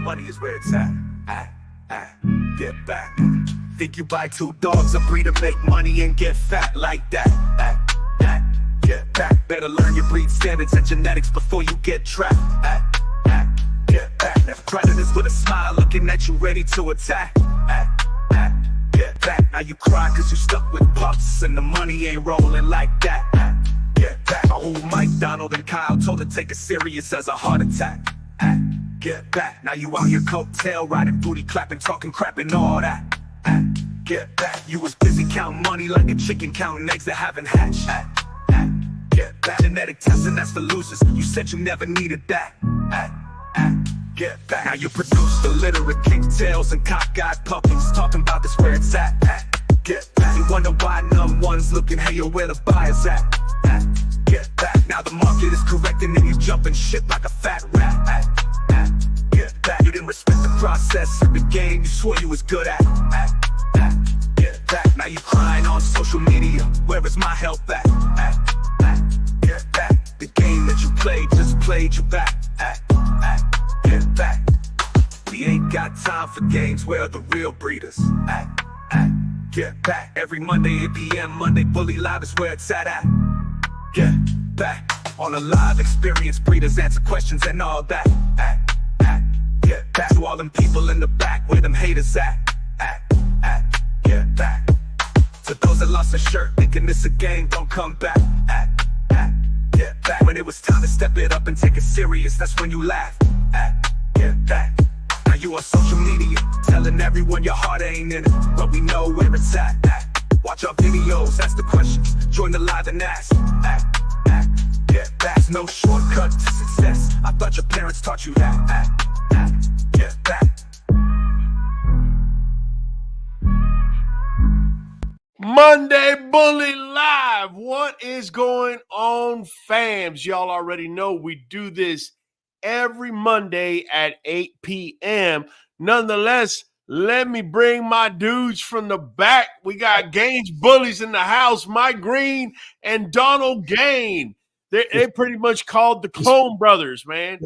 Money is where it's at. Get back. Think you buy 2 dogs, a breed to make money and get fat like that. Get back. Better learn your breed standards and genetics before you get trapped. Get back. Never predators with a smile looking at you ready to attack. Get back. Now you cry cause you stuck with pups and the money ain't rolling like that. Get back. My old Mike, Donald, and Kyle told her take it serious as a heart attack. Get back. Now you out here coattail riding, booty clapping, talking crap and all that. Get back. You was busy counting money like a chicken counting eggs that haven't hatched. Get back. Genetic testing, that's for losers. You said you never needed that. Get back. Now you produce the litter of kicktails and cockeyed puppies, talking about this where it's at. Get back. You wonder why numb ones looking, hey, yo, where the buyers at. Get back. Now the market is correcting and you jumping shit like a fat rat. Get back. You didn't respect the process of the game you swore you was good at. Get back. Now you crying on social media, where is my help at? Get back. The game that you played just played you back. Get back. We ain't got time for games, where are the real breeders? Get back. Every Monday 8 p.m. Monday Bully Live is where it's at. Get back. On a live experience, breeders answer questions and all that. Get back. To all them people in the back where them haters at. Get back. To those that lost a shirt thinking this a game, don't come back. Get back. When it was time to step it up and take it serious, that's when you laugh. Get back. Now you on social media, telling everyone your heart ain't in it, but we know where it's at. Watch our videos, ask the questions, join the live and ask. Get back. There's no shortcut to success, I thought your parents taught you that. Get back. Monday Bully Live. What is going on, fams? Y'all already know we do this every Monday at 8 p.m. Nonetheless, let me bring my dudes from the back. We got Gaines Bullies in the house, Mike Green and Donald Gain. They pretty much called the Clone Brothers, man.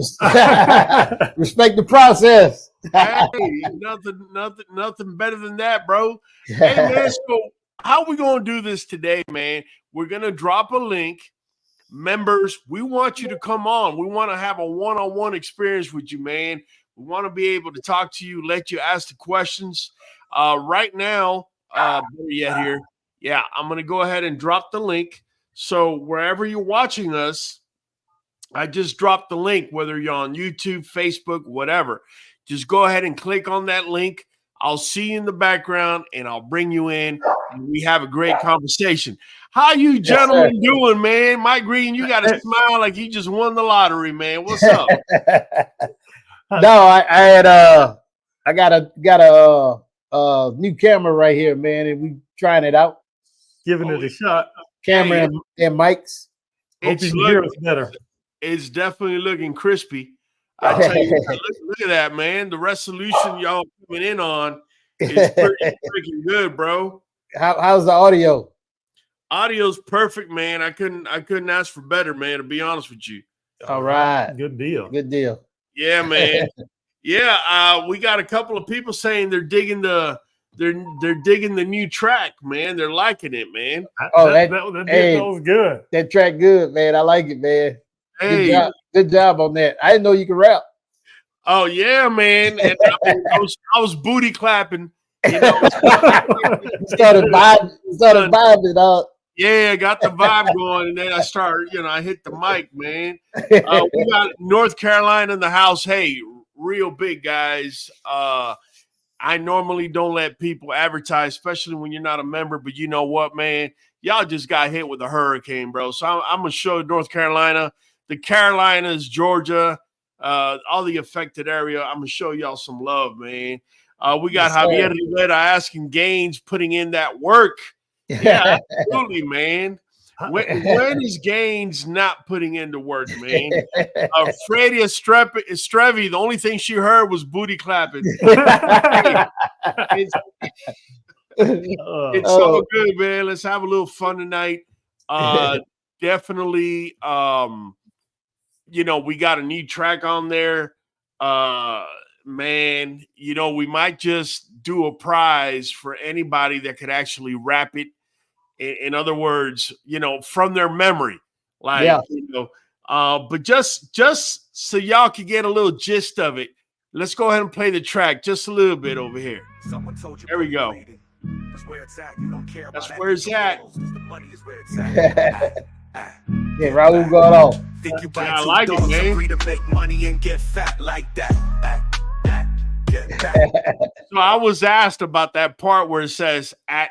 Respect the process. Hey, nothing better than that, bro. Hey, man, so how we going to do this today, man? We're going to drop a link. Members, we want you to come on. We want to have a one-on-one experience with you, man. We want to be able to talk to you, let you ask the questions. Right now, better yet here, yeah, I'm going to go ahead and drop the link. So wherever you're watching us, I just dropped the link, whether you're on YouTube, Facebook, whatever. Just go ahead and click on that link. I'll see you in the background, and I'll bring you in, and we have a great conversation. How you gentlemen doing, man? Mike Green, you got to smile like you just won the lottery, man. What's up? No, I got a new camera right here, man, and we trying it out. Giving it a shot. Camera and mics. Hope you can hear us better. It's definitely looking crispy. I tell you, look at that, man. The resolution y'all coming in on is pretty freaking good, bro. How's the audio? Audio's perfect, man. I couldn't ask for better, man, to be honest with you. All right. Good deal. Good deal. Yeah, man. Yeah, we got a couple of people saying they're digging the new track, man. They're liking it, man. That was good. That track good, man. I like it, man. Hey, good job on that. I didn't know you could rap. Oh yeah, man. And I was booty clapping. You know, started vibing. Yeah, got the vibe going, and then I started. I hit the mic, man. We got North Carolina in the house. Hey, real big guys. I normally don't let people advertise, especially when you're not a member. But you know what, man? Y'all just got hit with a hurricane, bro. So I'm going to show North Carolina, the Carolinas, Georgia, all the affected area. I'm going to show y'all some love, man. We got Javier Rivera asking Gaines, putting in that work. Yeah, absolutely, man. When is Gaines not putting in the work, man? Freddie Estrevi, the only thing she heard was booty clapping. It's so good, man. Let's have a little fun tonight. Definitely, we got a new track on there. man, you know, we might just do a prize for anybody that could actually rap it. In other words, you know, from their memory, like, you know, but just so y'all can get a little gist of it, let's go ahead and play the track just a little bit over here. Someone told you there we go. That's where it's at. You don't care That's about where it's at. The money is where it's at. Yeah, Raul got off. Think you buy I two like it, dogs, man. agree to make money and get fat like that. Get back. So I was asked about that part where it says at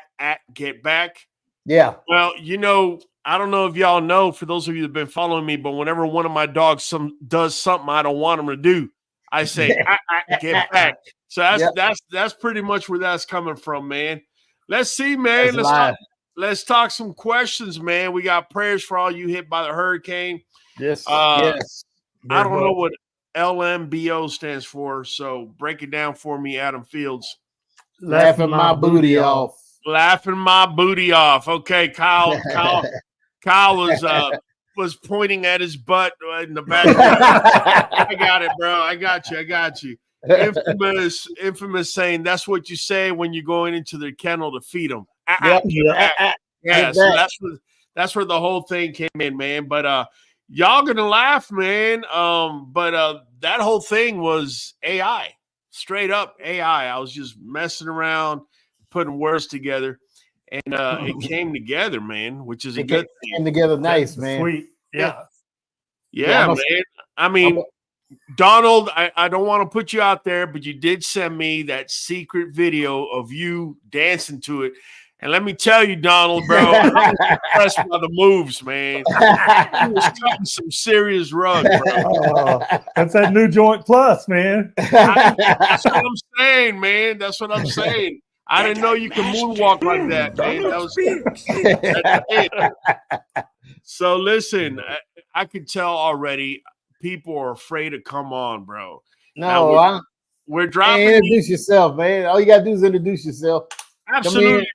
get back. Yeah. Well, you know, I don't know if y'all know, for those of you that have been following me, but whenever one of my dogs does something I don't want him to do, I say get back. So that's pretty much where that's coming from, man. Let's see, man. Let's talk some questions, man. We got prayers for all you hit by the hurricane. Yes. Yes. I don't know what LMBO stands for, so break it down for me, Adam Fields. Laughing my booty off. Laughing my booty off. Okay, Kyle was pointing at his butt in the back. I got it, bro. I got you. Infamous saying that's what you say when you're going into the kennel to feed them. Yeah, so that's where the whole thing came in, man. But y'all gonna laugh, man. But that whole thing was AI, straight up AI. I was just messing around, putting words together, and it came together, man, which is a good thing. Came together nice, man. Sweet. Yeah, man. I mean, Donald, I don't want to put you out there, but you did send me that secret video of you dancing to it. And let me tell you, Donald, bro, I was impressed by the moves, man. He was cutting some serious rug, bro. That's that NuJoint Plus, man. That's what I'm saying, man. That's what I'm saying. I didn't know you could moonwalk like that, man. That's it. So listen, I could tell already people are afraid to come on, bro. No, we're dropping. Introduce yourself, man. All you gotta do is introduce yourself. Absolutely.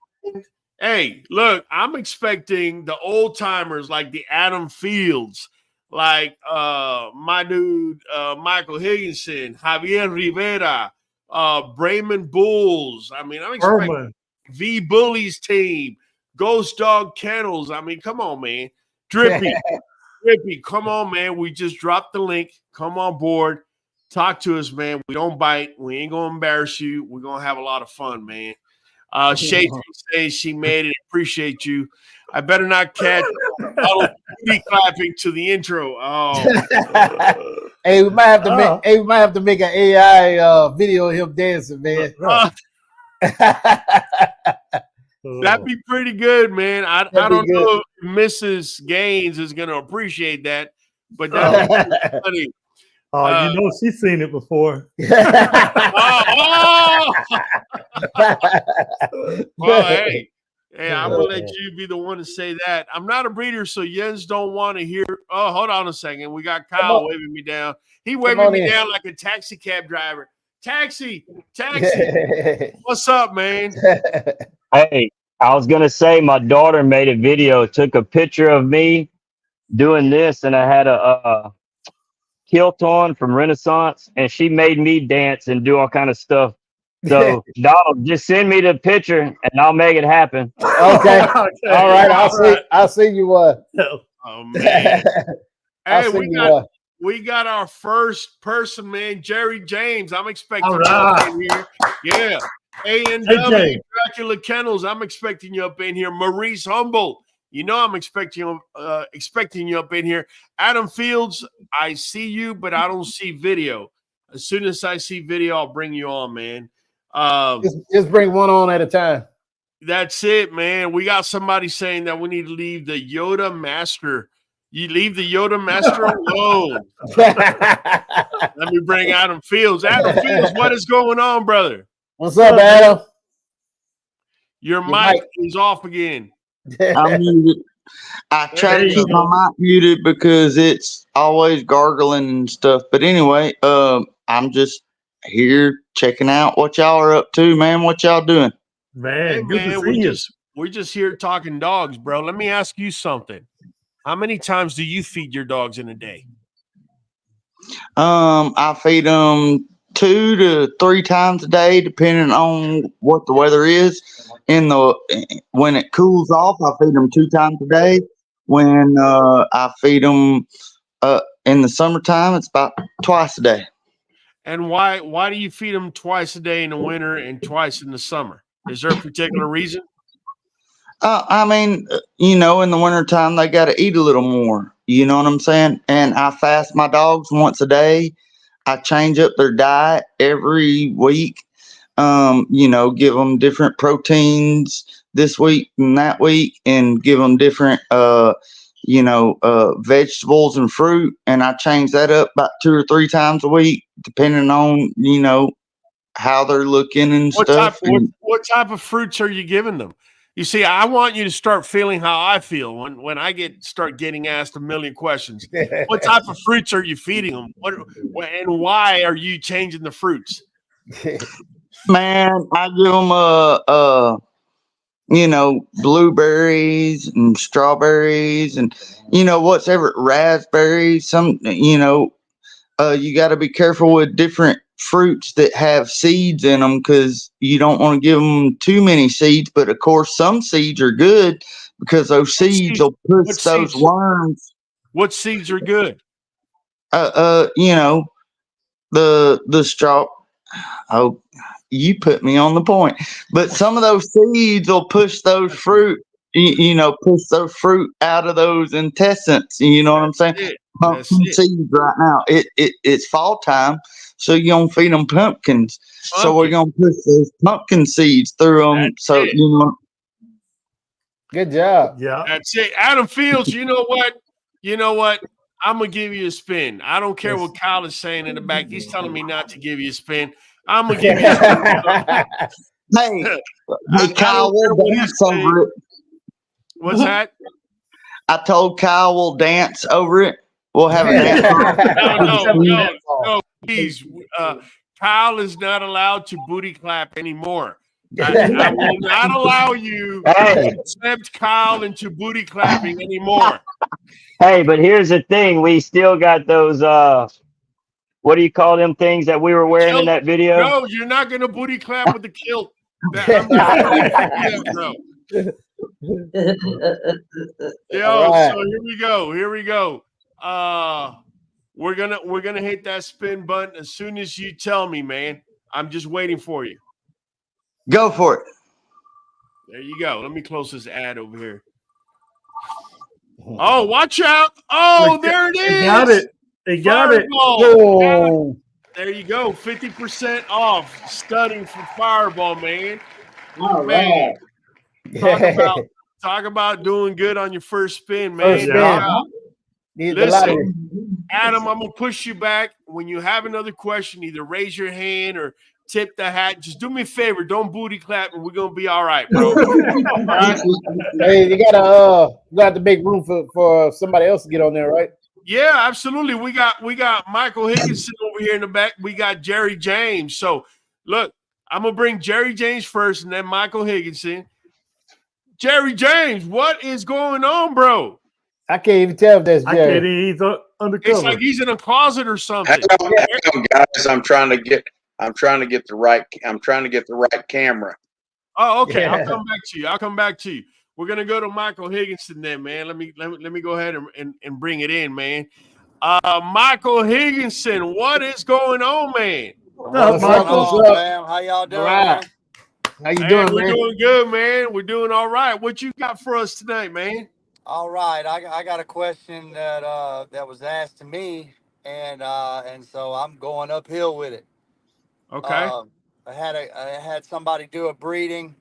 Hey, look, I'm expecting the old timers like the Adam Fields, like my dude Michael Higginson, Javier Rivera, Brayman Bulls. I mean, I'm expecting V Bullies team, Ghost Dog Kennels. I mean, come on, man. Drippy, come on, man. We just dropped the link. Come on board. Talk to us, man. We don't bite. We ain't gonna embarrass you. We're gonna have a lot of fun, man. Shay says she made it. Appreciate you. I better not catch booty clapping to the intro. Oh, hey, we might have to make. Hey, we might have to make an AI video of him dancing, man. That'd be pretty good, man. I don't know if Mrs. Gaines is gonna appreciate that, but that'd be funny. Oh, you know she's seen it before. Well, hey, I'm gonna let you be the one to say that. I'm not a breeder, so Jens don't want to hear. Oh, hold on a second. We got Kyle waving me down. He waving me down like a taxi cab driver. Taxi. What's up, man? Hey, I was gonna say my daughter made a video, took a picture of me doing this, and I had a kilt on from Renaissance, and she made me dance and do all kind of stuff. So Donald, just send me the picture and I'll make it happen. Okay. All right. I'll see you one. Oh man. Hey, we got our first person, man, Jerry James. I'm expecting you up in here. Yeah. A&W Dracula Kennels. I'm expecting you up in here. Maurice Humble. You know I'm expecting you up in here. Adam Fields, I see you, but I don't see video. As soon as I see video, I'll bring you on, man. Just bring one on at a time. That's it, man. We got somebody saying that we need to leave the Yoda Master. You leave the Yoda Master alone. Let me bring Adam Fields. Adam Fields, what is going on, brother? What's up, Adam? Your mic is off again. I'm muted. I try to keep my mic muted because it's always gargling and stuff. But anyway, I'm just here checking out what y'all are up to, man. What y'all doing? Man, good to see you. We're just here talking dogs, bro. Let me ask you something. How many times do you feed your dogs in a day? I feed them 2 to 3 times a day, depending on what the weather is. When it cools off, I feed them 2 times a day. When I feed them in the summertime, it's about twice a day. And why do you feed them twice a day in the winter and twice in the summer? Is there a particular reason? I mean, in the wintertime, they got to eat a little more. You know what I'm saying? And I fast my dogs once a day. I change up their diet every week. Give them different proteins this week and that week, and give them different, vegetables and fruit. And I change that up about 2 or 3 times a week, depending on, how they're looking and stuff. What type of fruits are you giving them? You see, I want you to start feeling how I feel when I start getting asked a million questions. What type of fruits are you feeding them? And why are you changing the fruits? Man, I give them blueberries and strawberries and whatever, raspberries. Some you got to be careful with different fruits that have seeds in them, because you don't want to give them too many seeds. But of course, some seeds are good because those seeds will push those worms. What seeds are good? The straw. Oh, you put me on the point. But some of those seeds will push those fruit. Push those fruit out of those intestines. You know what I'm saying? Pumpkin seeds right now. It's fall time, so you're gonna feed them pumpkins. So we're gonna push those pumpkin seeds through them. Good job. Yeah. That's it. Adam Fields, you know what? I'm gonna give you a spin. I don't care what Kyle is saying in the back. He's telling me not to give you a spin. I'm gonna give you a spin. Hey, Kyle, we'll dance over it. What's that? I told Kyle we'll dance over it. We'll have a dance. No, please. Kyle is not allowed to booty clap anymore. I will not allow you to accept Kyle into booty clapping anymore. Hey, but here's the thing. We still got those, what do you call them things that we were wearing in that video? No, you're not going to booty clap with the kilt. So here we go. We're gonna hit that spin button as soon as you tell me, man. I'm just waiting for you. Go for it. There you go. Let me close this ad over here. Oh, watch out. Oh, there it is. They got it. Oh. There you go. 50% off. Studying for Fireball, man. All man. Right. Talk about doing good on your first spin, man. Listen, Adam, I'm gonna push you back. When you have another question, either raise your hand or tip the hat. Just do me a favor. Don't booty clap, and we're gonna be all right, bro. All right? Hey, you got to make room for somebody else to get on there, right? Yeah, absolutely. We got Michael Higginson over here in the back. We got Jerry James. So look, I'm gonna bring Jerry James first, and then Michael Higginson. Jerry James, what is going on, bro? I can't even tell if that's Jerry. He's undercover. It's like he's in a closet or something. Guys, I'm trying to get the right camera. Oh, okay. Yeah. I'll come back to you. We're gonna go to Michael Higginson then, man. Let me go ahead and bring it in, man. Michael Higginson, what is going on, man? What's up, man? How y'all doing? Right. How you doing, man? We're doing good, man. We're doing all right. What you got for us tonight, man? All right, I got a question that was asked to me, and so I'm going uphill with it. Okay. I had somebody do a breeding.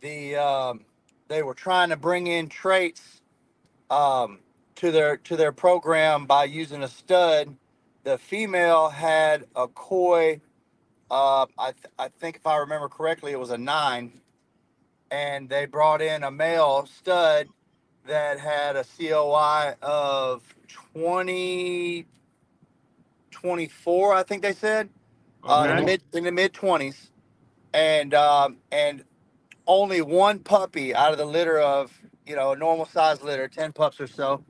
They were trying to bring in traits to their program by using a stud. The female had a coy. I think if I remember correctly, it was a 9, and they brought in a male stud that had a COI of 24, I think they said, in the mid 20s, and only one puppy out of the litter of a normal size litter, 10 pups or so,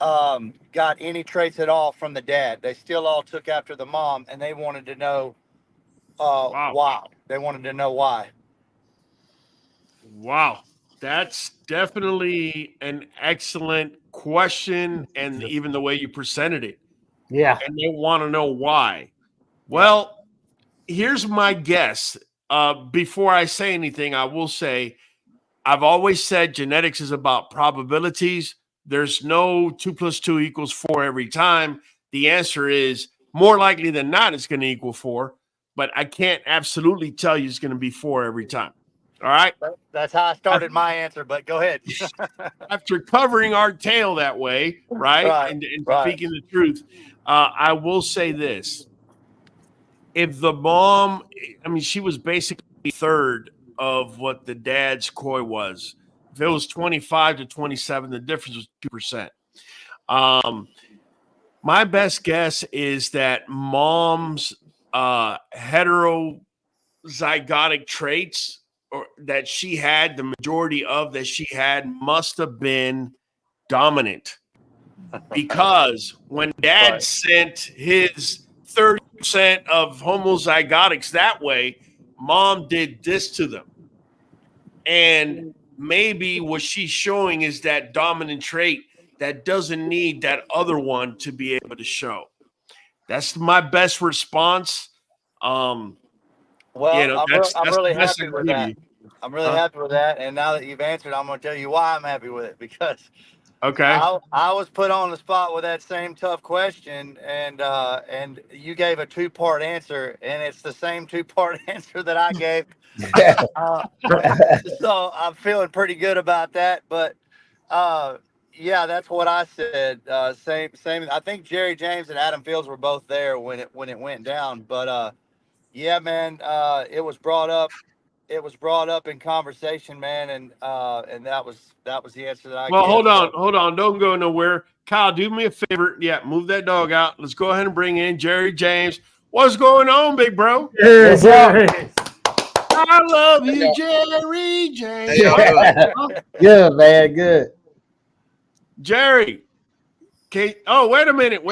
got any traits at all from the dad. They still all took after the mom, and they wanted to know Wow. why. They wanted to know why. Wow. That's definitely an excellent question, and even the way you presented it. Yeah. And they want to know why. Well, here's my guess. Before I say anything, I will say I've always said genetics is about probabilities. There's no 2 + 2 = 4 every time. The answer is more likely than not, it's going to equal 4, but I can't absolutely tell you it's going to be 4 every time. All right. That's how I started my answer, but go ahead. After covering our tail that way, right, Right, and right. speaking the truth, I will say this. If the mom, I mean, she was basically third of what the dad's koi was. If it was 25 to 27, the difference was 2%. My best guess is that mom's heterozygotic traits or that she had, the majority of that she had, must have been dominant. Because when dad Right. sent his 30% of homozygotics that way, mom did this to them. And maybe what she's showing is that dominant trait that doesn't need that other one to be able to show. That's my best response. Well, That's I'm the really best I happy can with give that. you. I'm really happy with that. And now that you've answered, I'm going to tell you why I'm happy with it, because Okay. I was put on the spot with that same tough question, and you gave a 2-part answer, and it's the same 2-part answer that I gave. So I'm feeling pretty good about that. But yeah, that's what I said. Same. I think Jerry James and Adam Fields were both there when it went down. But yeah, man, it was brought up. It was brought up in conversation, man, and that was the answer that I Well, give. hold on. Don't go nowhere. Kyle, do me a favor. Yeah, move that dog out. Let's go ahead and bring in Jerry James. What's going on, big bro? Hey, What's up? Jerry. I love you, Jerry James. Good, man. Good. Jerry. Okay. Oh, wait a minute.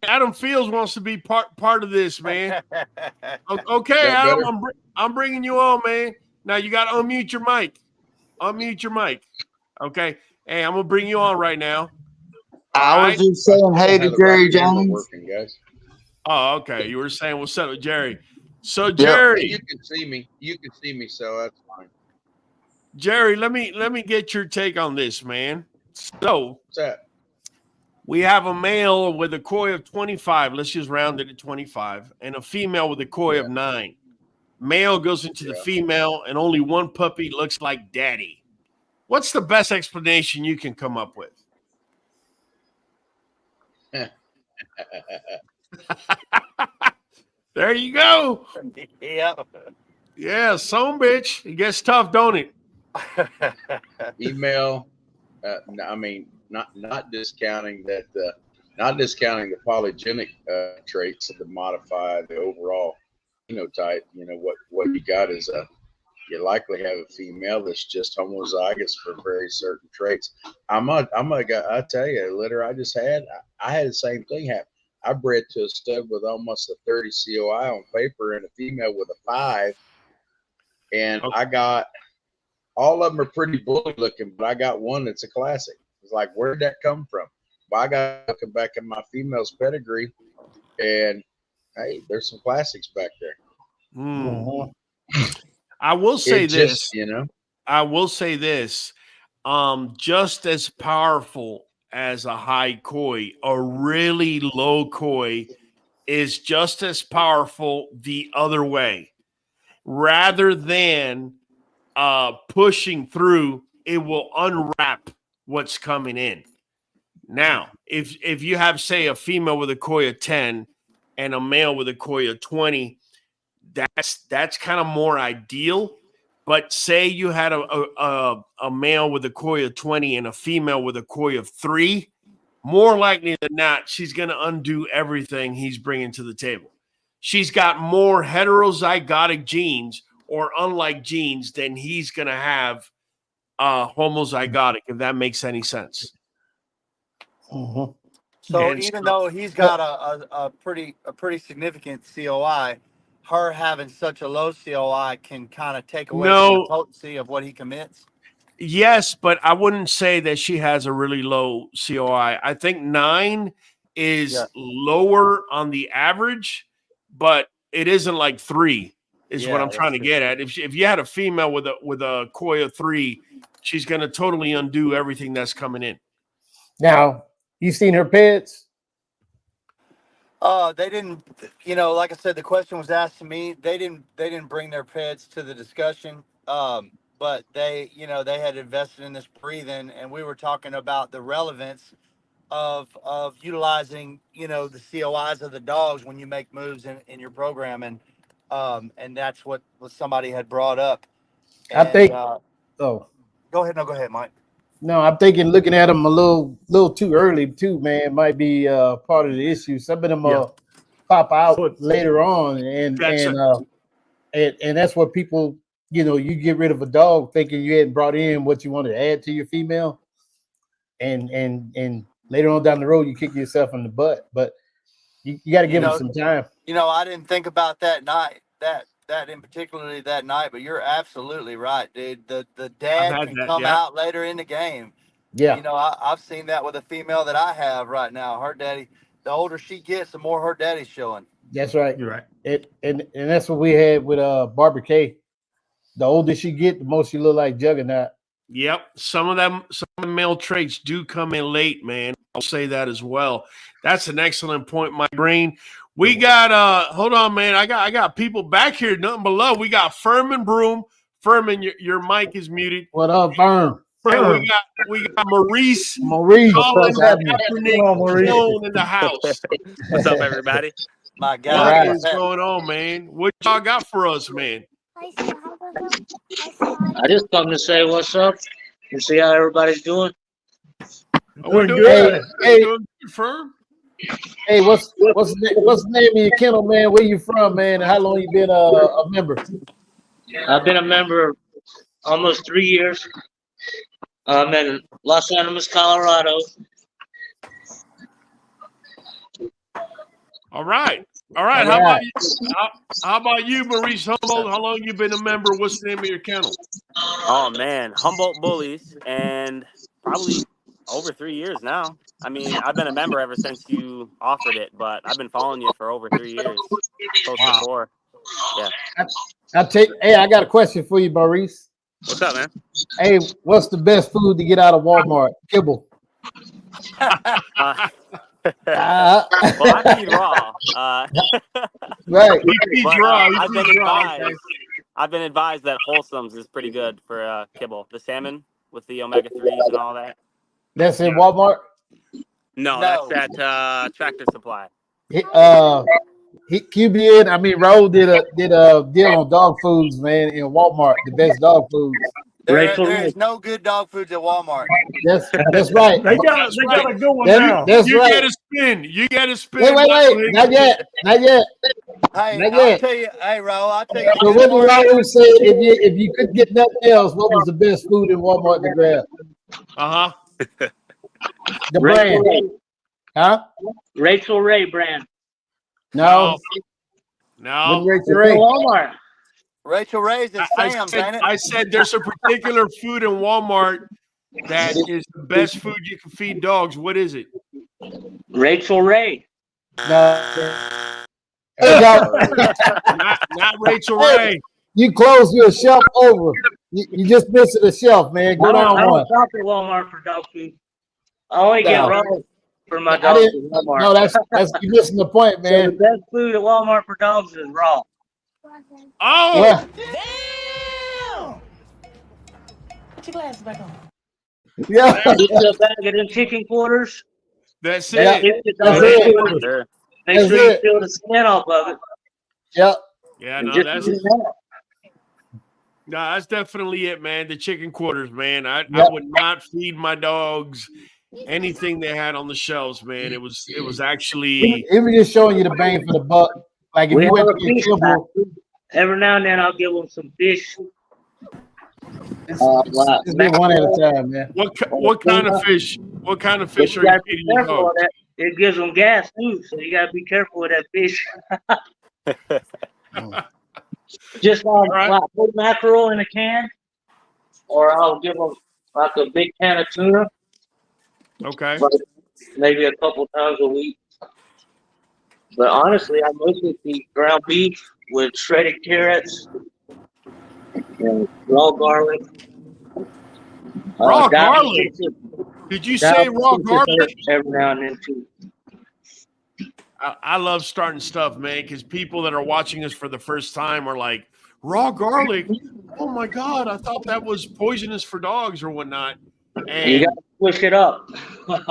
Adam Fields wants to be part of this, man. Okay, that Adam, better? I'm bringing you on, man. Now you got to unmute your mic. Unmute your mic. Okay. Hey, I'm gonna bring you on right now. I All was right. just saying hey to Have the Jerry right camera James. working, guys. Oh, okay. You were saying what's up with Jerry. So Yep. Jerry, You can see me. You can see me, so that's fine. Jerry, let me get your take on this, man. So What's that? we have a male with a koi of 25. Let's just round it to 25, and a female with a koi of 9. Male goes into the female, and only one puppy looks like daddy. What's the best explanation you can come up with? There you go. Yep. Yeah, son bitch. It gets tough, don't it? Email. I mean, not discounting that. Not discounting the polygenic traits that modify the overall phenotype. You know what you got is you likely have a female that's just homozygous for very certain traits. I tell you, a litter I just had, I had the same thing happen. I bred to a stud with almost a 30 COI on paper and a female with a 5. And I got, all of them are pretty bully looking, but I got one that's a classic. It's like, where did that come from? Well, I got looking back at my female's pedigree, and hey, there's some classics back there. I will say this. I will say this. Just as powerful as a high koi, a really low koi is just as powerful the other way. Rather than pushing through, it will unwrap what's coming in. Now, if you have, say, a female with a koi of 10 and a male with a koi of 20, that's kind of more ideal. But say you had a male with a koi of 20 and a female with a koi of 3, more likely than not, she's going to undo everything he's bringing to the table. She's got more heterozygotic genes or unlike genes than he's going to have homozygotic, if that makes any sense. So And even so, though he's got a pretty significant COI, her having such a low COI can kind of take away from the no, potency of what he commits. yes, but I wouldn't say that she has a really low COI. I think 9 is Yeah. lower on the average, but it isn't like 3 is what Yeah, I'm trying that's to true. get at. If you had a female with a koi of 3, she's going to totally undo everything that's coming in. Now, you seen her pets? They didn't, like I said, the question was asked to me. They didn't bring their pets to the discussion. But they had invested in this breathing, and we were talking about the relevance of utilizing, the COIs of the dogs when you make moves in your program, and that's what somebody had brought up. I And think. Oh go ahead, go ahead, Mike. no, I'm thinking looking at them a little too early too, man. Might be part of the issue. Some of them pop out later on, and that's what people. You get rid of a dog thinking you hadn't brought in what you wanted to add to your female, and later on down the road you kick yourself in the butt. But you got to give them some time. I didn't think about that night, that in particularly that night, but you're absolutely right, dude. The dad can come out later in the game. Yeah. I've seen that with a female that I have right now. Her daddy, the older she gets, the more her daddy's showing. That's right. You're right. And that's what we had with Barbara Kay. The older she get, the more she look like Juggernaut. Yep. Some of the male traits do come in late, man. I'll say that as well. That's an excellent point, my brain. We got hold on, man. I got people back here, nothing below. We got Furman Broom. Furman, your mic is muted. What up, Furman? And we got Maurice. Maurice. Colin Kaepernick Jones in the house. What's up, everybody? My God. What is going on, man? What y'all got for us, man? I just come to say what's up and see how everybody's doing. We're doing good. Hey, doing good, Firm. Hey, what's the name of your kennel, man? Where you from, man? And how long you been a member? I've been a member almost 3 years. I'm in Los Angeles, Colorado. All right. How about you, Maurice Humboldt? How long you been a member? What's the name of your kennel? Oh man, Humboldt Bullies, and probably over 3 years now. I mean, I've been a member ever since you offered it, but I've been following you for over 3 years, close to 4. Yeah. Hey, I got a question for you, Maurice. What's up, man? Hey, what's the best food to get out of Walmart? Kibble. Well, I feed raw. Right. I've been advised that Wholesome's is pretty good for kibble. The salmon with the omega-3s and all that. That's in Walmart? No, that's at Tractor Supply. QBN, Raul did a deal on dog foods, man, in Walmart, the best dog foods. There is no good dog foods at Walmart. That's right. They got a good one now. You get a spin. Wait. Not yet. Hey, I'll tell you. Hey, Raul, I'll tell you. So what did Raul say? If you couldn't get nothing else, what was the best food in Walmart to grab? The brand. Huh? Rachel Ray brand. No. Rachel Ray. Walmart. Rachel Ray's at Sam's, ain't it? I said there's a particular food in Walmart that is the best food you can feed dogs. What is it? Rachel Ray. No. Not Rachel Ray. You closed your shelf over. You just missing a shelf, man. Go down one. I don't shop at Walmart for dog food. I only get raw for my dogs at Walmart. No, that's you missing the point, man. So the best food at Walmart for dogs is raw. Oh, yeah. Damn! Put your glasses back on. Yeah. Get you a bag of them chicken quarters. That's Yeah. it. That's it. Make sure you peel the skin off of it. Yep. Yeah, no, that's definitely it, man. The chicken quarters, man. I would not feed my dogs anything they had on the shelves, man. It was actually. It was just showing you the bang for the buck. Like if you went to get kibble. Every now and then I'll give them some fish. Just one at a time, man. What kind of fish? What kind of fish are you feeding your dogs? it gives them gas too. So you gotta be careful with that fish. Just like put mackerel in a can, or I'll give them like a big can of tuna. Okay. But maybe a couple times a week. But honestly, I mostly eat ground beef with shredded carrots and raw garlic. Raw garlic? Did you say raw garlic? Every now and then too. I love starting stuff, man, because people that are watching us for the first time are like, raw garlic? Oh my God, I thought that was poisonous for dogs or whatnot. And you got to push it up.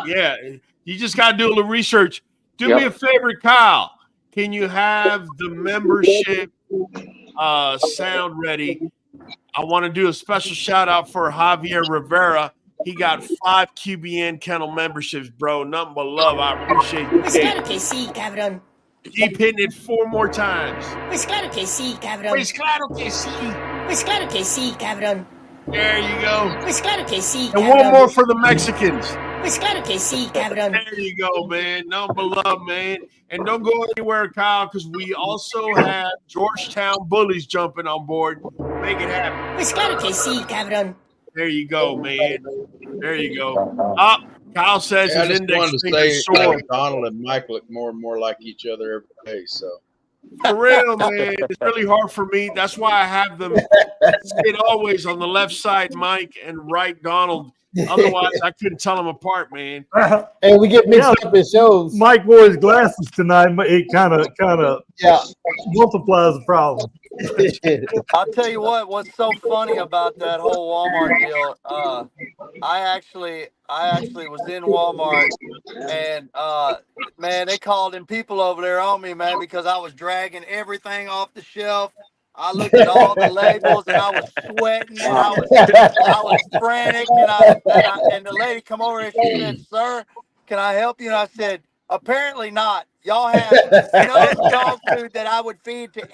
Yeah, you just got to do a little research. Do me a favor, Kyle. Can you have the membership sound ready? I want to do a special shout out for Javier Rivera. He got 5 QBN Kennel memberships, bro. Nothing but love. I appreciate you. Pues claro que sí, cabrón. Keep hitting it 4 more times. Pues claro que sí, cabrón. Pues claro que sí. Pues claro que sí, cabrón. There you go. Pues claro que sí, And cabrón. one more for the Mexicans. Pues claro que sí, cabrón. There you go, man. Nothing but love, man. And don't go anywhere, Kyle, because we also have Georgetown Bullies jumping on board. Make it happen. Pues claro que sí, cabrón. There you go, man. There you go. Kyle says I his just index wanted to finger say sore. Donald and Mike look more and more like each other every day. So For real, man. It's really hard for me. That's why I have them sit always on the left side, Mike, and right, Donald. Otherwise, I couldn't tell them apart, man. And we get mixed up in shows. Mike wore his glasses tonight. It kind of multiplies the problem. I'll tell you what's so funny about that whole Walmart deal. I actually was in Walmart, and man, they called in people over there on me, man, because I was dragging everything off the shelf. I looked at all the labels, and I was sweating, and I was frantic, and the lady come over and she said, "Sir, can I help you?" And I said, "Apparently not. Y'all have no dog food that I would feed to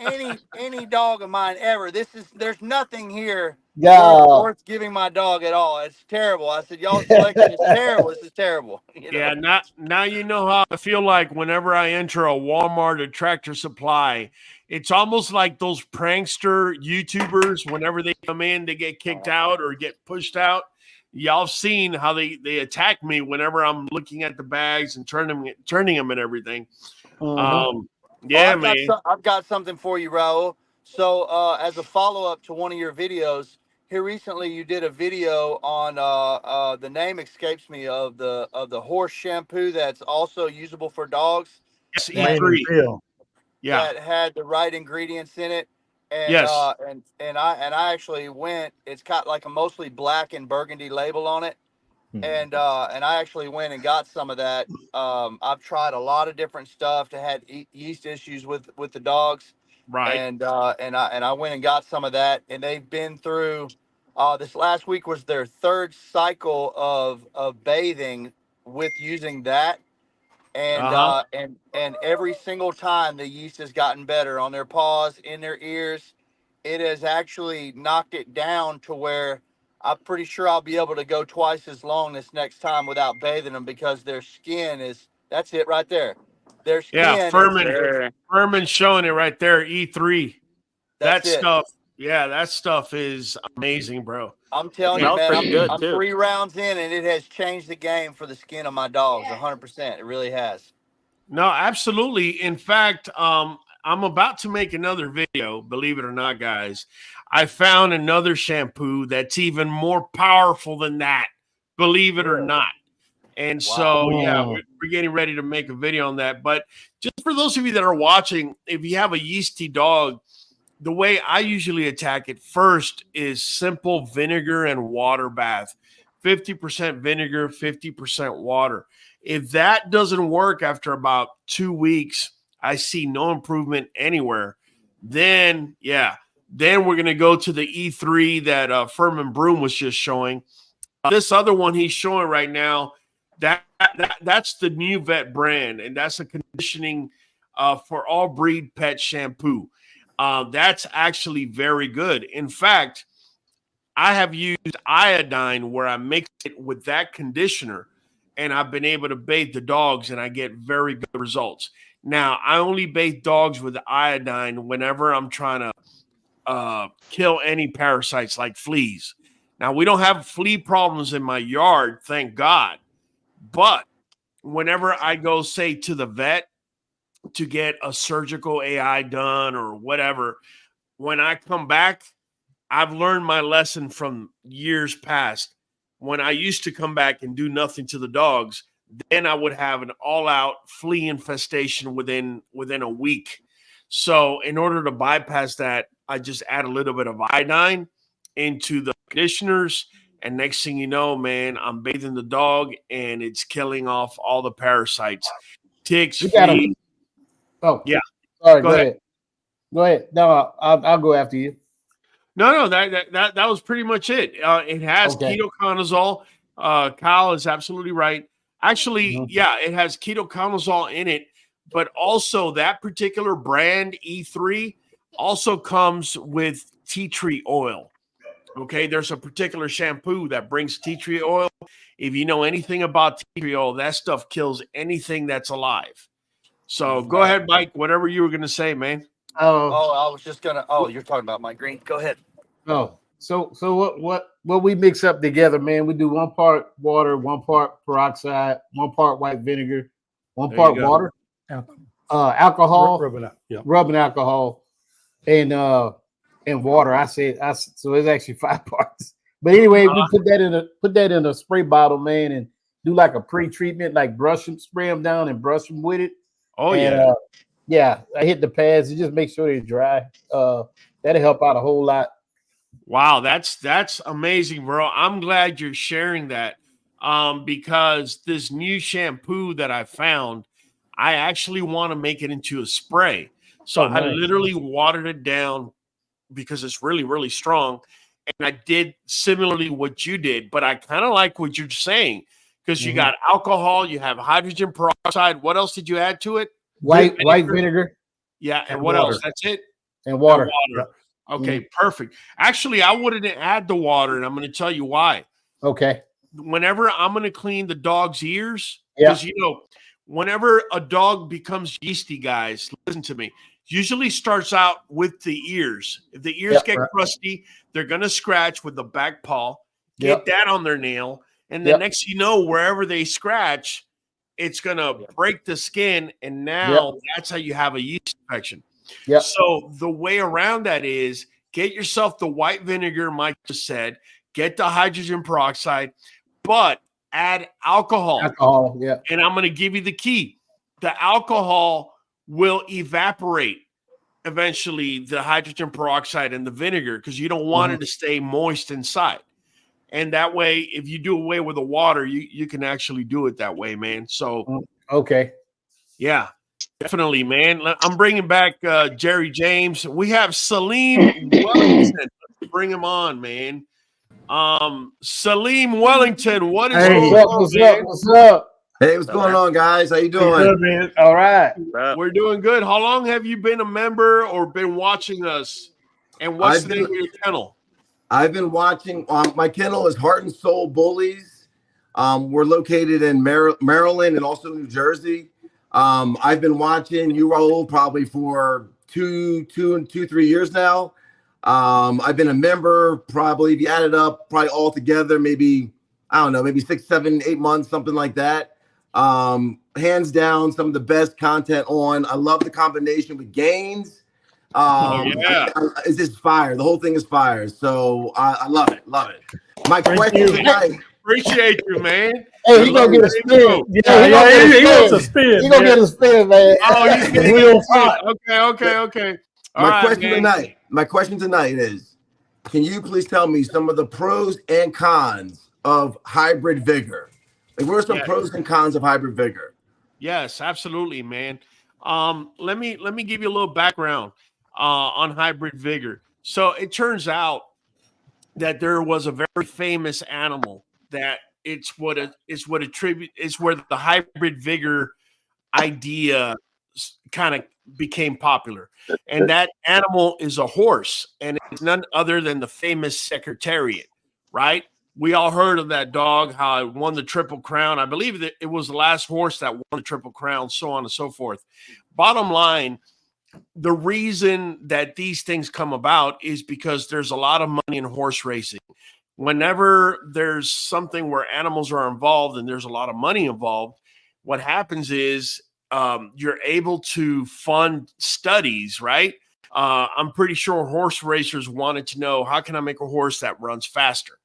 any dog of mine ever. There's nothing here worth giving my dog at all. It's terrible." I said, "Y'all selection is terrible. This is terrible." You know? Yeah, now you know how I feel like whenever I enter a Walmart or Tractor Supply. It's almost like those prankster YouTubers, whenever they come in, they get kicked out or get pushed out. Y'all seen how they attack me whenever I'm looking at the bags and turning them and everything. Yeah, man. I've got something for you, Raul. So as a follow-up to one of your videos, here recently you did a video on the name escapes me of the horse shampoo that's also usable for dogs. Yes, E3. That had the right ingredients in it. And and I actually went, it's got like a mostly black and burgundy label on it. And I actually went and got some of that. I've tried a lot of different stuff to had yeast issues with the dogs. Right. And I went and got some of that, and they've been through this last week was their 3rd cycle of bathing with using that. And every single time the yeast has gotten better on their paws, in their ears. It has actually knocked it down to where I'm pretty sure I'll be able to go twice as long this next time without bathing them, because their skin that's it right there. Their skin. Yeah, Furman's showing it right there. E3. That stuff is amazing, bro. I'm telling you, man, I'm 3 rounds in, and it has changed the game for the skin of my dogs 100%. It really has. No, absolutely. In fact, I'm about to make another video, believe it or not, guys. I found another shampoo that's even more powerful than that, believe it or not. And so, we're getting ready to make a video on that. But just for those of you that are watching, if you have a yeasty dog, the way I usually attack it first is simple vinegar and water bath, 50% vinegar, 50% water. If that doesn't work after about 2 weeks, I see no improvement anywhere. Then we're going to go to the E3 that Furman Broom was just showing. This other one he's showing right now, that's the Nuvet brand, and that's a conditioning for all breed pet shampoo. That's actually very good. In fact, I have used iodine where I mix it with that conditioner, and I've been able to bathe the dogs, and I get very good results. Now, I only bathe dogs with iodine whenever I'm trying to kill any parasites like fleas. Now, we don't have flea problems in my yard, thank God. But whenever I go, say, to the vet to get a surgical AI done or whatever, when I come back, I've learned my lesson from years past. When I used to come back and do nothing to the dogs, then I would have an all-out flea infestation within a week. So in order to bypass that, I just add a little bit of iodine into the conditioners, and next thing you know, man, I'm bathing the dog, and it's killing off all the parasites, ticks, fleas. Oh, yeah. Sorry, go ahead. Go ahead. No, I'll go after you. No, that was pretty much it. It has ketoconazole. Kyle is absolutely right. Actually, yeah, it has ketoconazole in it, but also that particular brand E3 also comes with tea tree oil. Okay, there's a particular shampoo that brings tea tree oil. If you know anything about tea tree oil, that stuff kills anything that's alive. So go ahead, Mike. Whatever you were going to say, man. I was just gonna. Oh, you're talking about my green. Go ahead. Oh, so what we mix up together, man? We do 1 part water, 1 part peroxide, 1 part white vinegar, 1 part water, alcohol, rubbing alcohol, and water. So it's actually 5 parts. But anyway, we put that in a spray bottle, man, and do like a pre-treatment, like spray them down and brush them with it. Oh, and, yeah, I hit the pads and just make sure they're dry. That'll help out a whole lot. Wow, that's amazing, bro. I'm glad you're sharing that because this new shampoo that I found, I actually want to make it into a spray. So I literally watered it down because it's really, really strong. And I did similarly what you did, but I kind of like what you're saying because you got alcohol, you have hydrogen peroxide. What else did you add to it? White vinegar. Yeah, and what else? That's it? And water. Okay, perfect. Actually, I wouldn't add the water, and I'm going to tell you why. Okay. Whenever I'm going to clean the dog's ears, because, whenever a dog becomes yeasty, guys, listen to me, usually starts out with the ears. If the ears get crusty, they're going to scratch with the back paw, get that on their nail, and the next you know, wherever they scratch, it's going to break the skin, and now that's how you have a yeast infection. So the way around that is get yourself the white vinegar, Mike just said, get the hydrogen peroxide, but add alcohol. And I'm going to give you the key. The alcohol will evaporate eventually, the hydrogen peroxide and the vinegar, because you don't want it to stay moist inside. And that way, if you do away with the water, you can actually do it that way, man. So, yeah, definitely, man. I'm bringing back Jerry James. We have Salim Wellington. Let's bring him on, man. Salim Wellington, what is going on, What's up? Hey, what's going on, guys? How you doing? Good, man. All right. We're doing good. How long have you been a member or been watching us? And what's the name of your kennel? I've been watching. My kennel is Heart and Soul Bullies. We're located in Maryland and also New Jersey. I've been watching you, Raul, probably for 3 years now. I've been a member probably, if you add it up, probably all together, maybe, I don't know, maybe 6, 7, 8 months, something like that. Hands down, some of the best content on. I love the combination with Gaines. It's just fire. The whole thing is fire. So I love it. Love it. My question tonight. Appreciate you, man. Hey, he gonna get a spin. He wants a spin. He gonna get a spin, man. Oh, he's getting a spin. Okay. My question tonight is, can you please tell me some of the pros and cons of hybrid vigor? Like, what are some pros and cons of hybrid vigor? Yes, absolutely, man. Let me give you a little background on hybrid vigor. So it turns out that there was a very famous animal that it's where the hybrid vigor idea kind of became popular. And that animal is a horse, and it's none other than the famous Secretariat, right? We all heard of that dog, how it won the Triple Crown. I believe that it was the last horse that won the Triple Crown, so on and so forth. Bottom line, the reason that these things come about is because there's a lot of money in horse racing. Whenever there's something where animals are involved and there's a lot of money involved, what happens is you're able to fund studies, right? I'm pretty sure horse racers wanted to know, how can I make a horse that runs faster?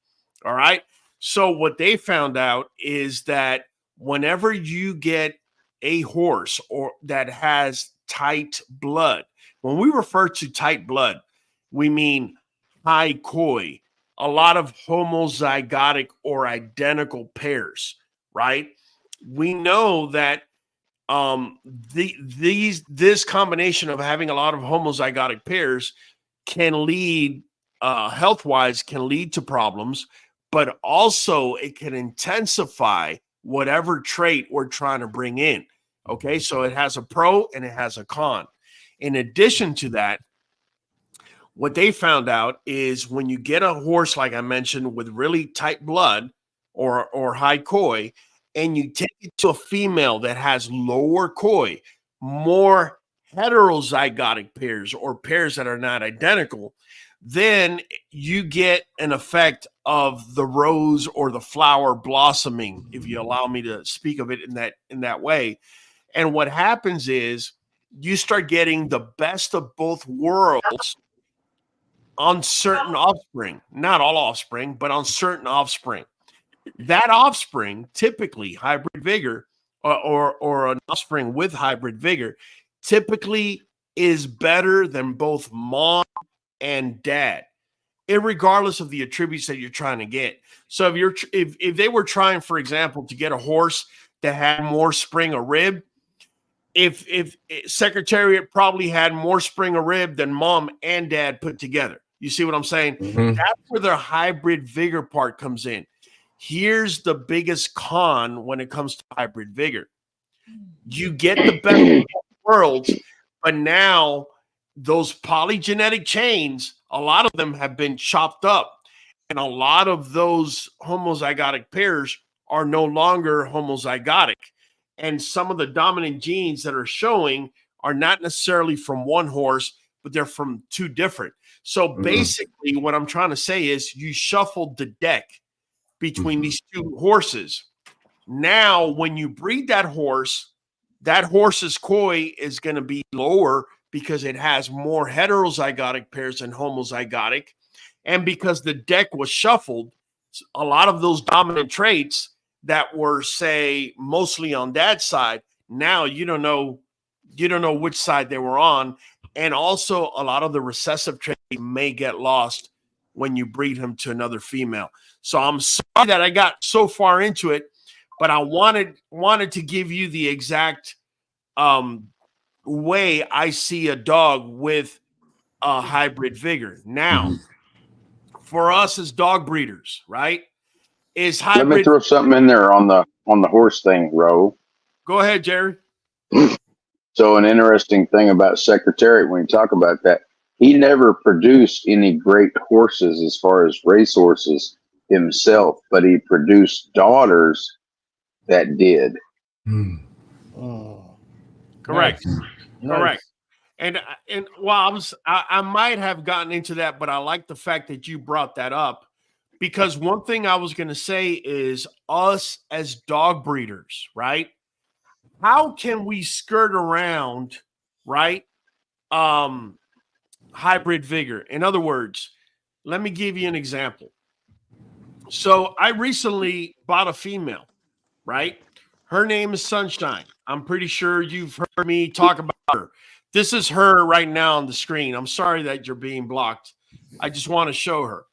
All right. So what they found out is that whenever you get a horse or that has tight blood, when we refer to tight blood, we mean high koi, a lot of homozygotic or identical pairs, right? We know that this combination of having a lot of homozygotic pairs can lead health-wise can lead to problems, but also it can intensify whatever trait we're trying to bring in. Okay, so it has a pro and it has a con. In addition to that, what they found out is when you get a horse, like I mentioned, with really tight blood or high koi, and you take it to a female that has lower koi, more heterozygotic pairs or pairs that are not identical, then you get an effect of the rose or the flower blossoming, if you allow me to speak of it in that way. And what happens is you start getting the best of both worlds on certain offspring, not all offspring, but on certain offspring. That offspring, typically hybrid vigor or an offspring with hybrid vigor, typically is better than both mom and dad, irregardless of the attributes that you're trying to get. So if they were trying, for example, to get a horse that had more spring of rib, if Secretariat probably had more spring of rib than mom and dad put together. You see what I'm saying? Mhm. That's where their hybrid vigor part comes in. Here's the biggest con when it comes to hybrid vigor. You get the best of both worlds, but now those polygenetic chains, a lot of them have been chopped up, and a lot of those homozygotic pairs are no longer homozygotic. And some of the dominant genes that are showing are not necessarily from one horse, but they're from two different. So basically, what I'm trying to say is you shuffled the deck between these two horses. Now, when you breed that horse's koi is going to be lower because it has more heterozygotic pairs than homozygotic. And because the deck was shuffled, a lot of those dominant traits that were, say, mostly on dad's side, now you don't know which side they were on. And also a lot of the recessive traits may get lost when you breed him to another female. So I'm sorry that I got so far into it, but I wanted to give you the exact way I see a dog with a hybrid vigor. Now, for us as dog breeders, right? Is hybrid. Let me throw something in there on the horse thing, Ro. Go ahead, Jerry. So an interesting thing about Secretariat, when you talk about that, he never produced any great horses as far as race horses himself, but he produced daughters that did. Correct. Nice. Correct. And well, I might have gotten into that, but I like the fact that you brought that up, because one thing I was going to say is us as dog breeders, right? How can we skirt around, right? Hybrid vigor. In other words, let me give you an example. So I recently bought a female, right? Her name is Sunshine. I'm pretty sure you've heard me talk about her. This is her right now on the screen. I'm sorry that you're being blocked. I just want to show her,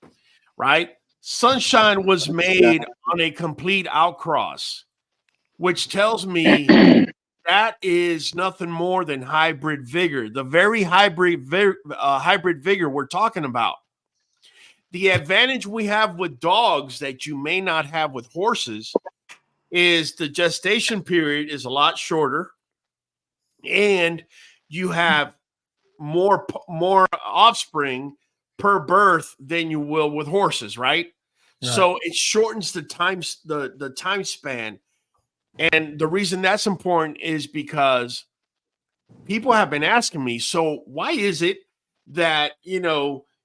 right? Sunshine was made on a complete outcross, which tells me that is nothing more than hybrid vigor, the very hybrid vigor we're talking about. The advantage we have with dogs that you may not have with horses is the gestation period is a lot shorter, and you have more offspring per birth than you will with horses, right? So it shortens the time span. And the reason that's important is because people have been asking me, so why is it that,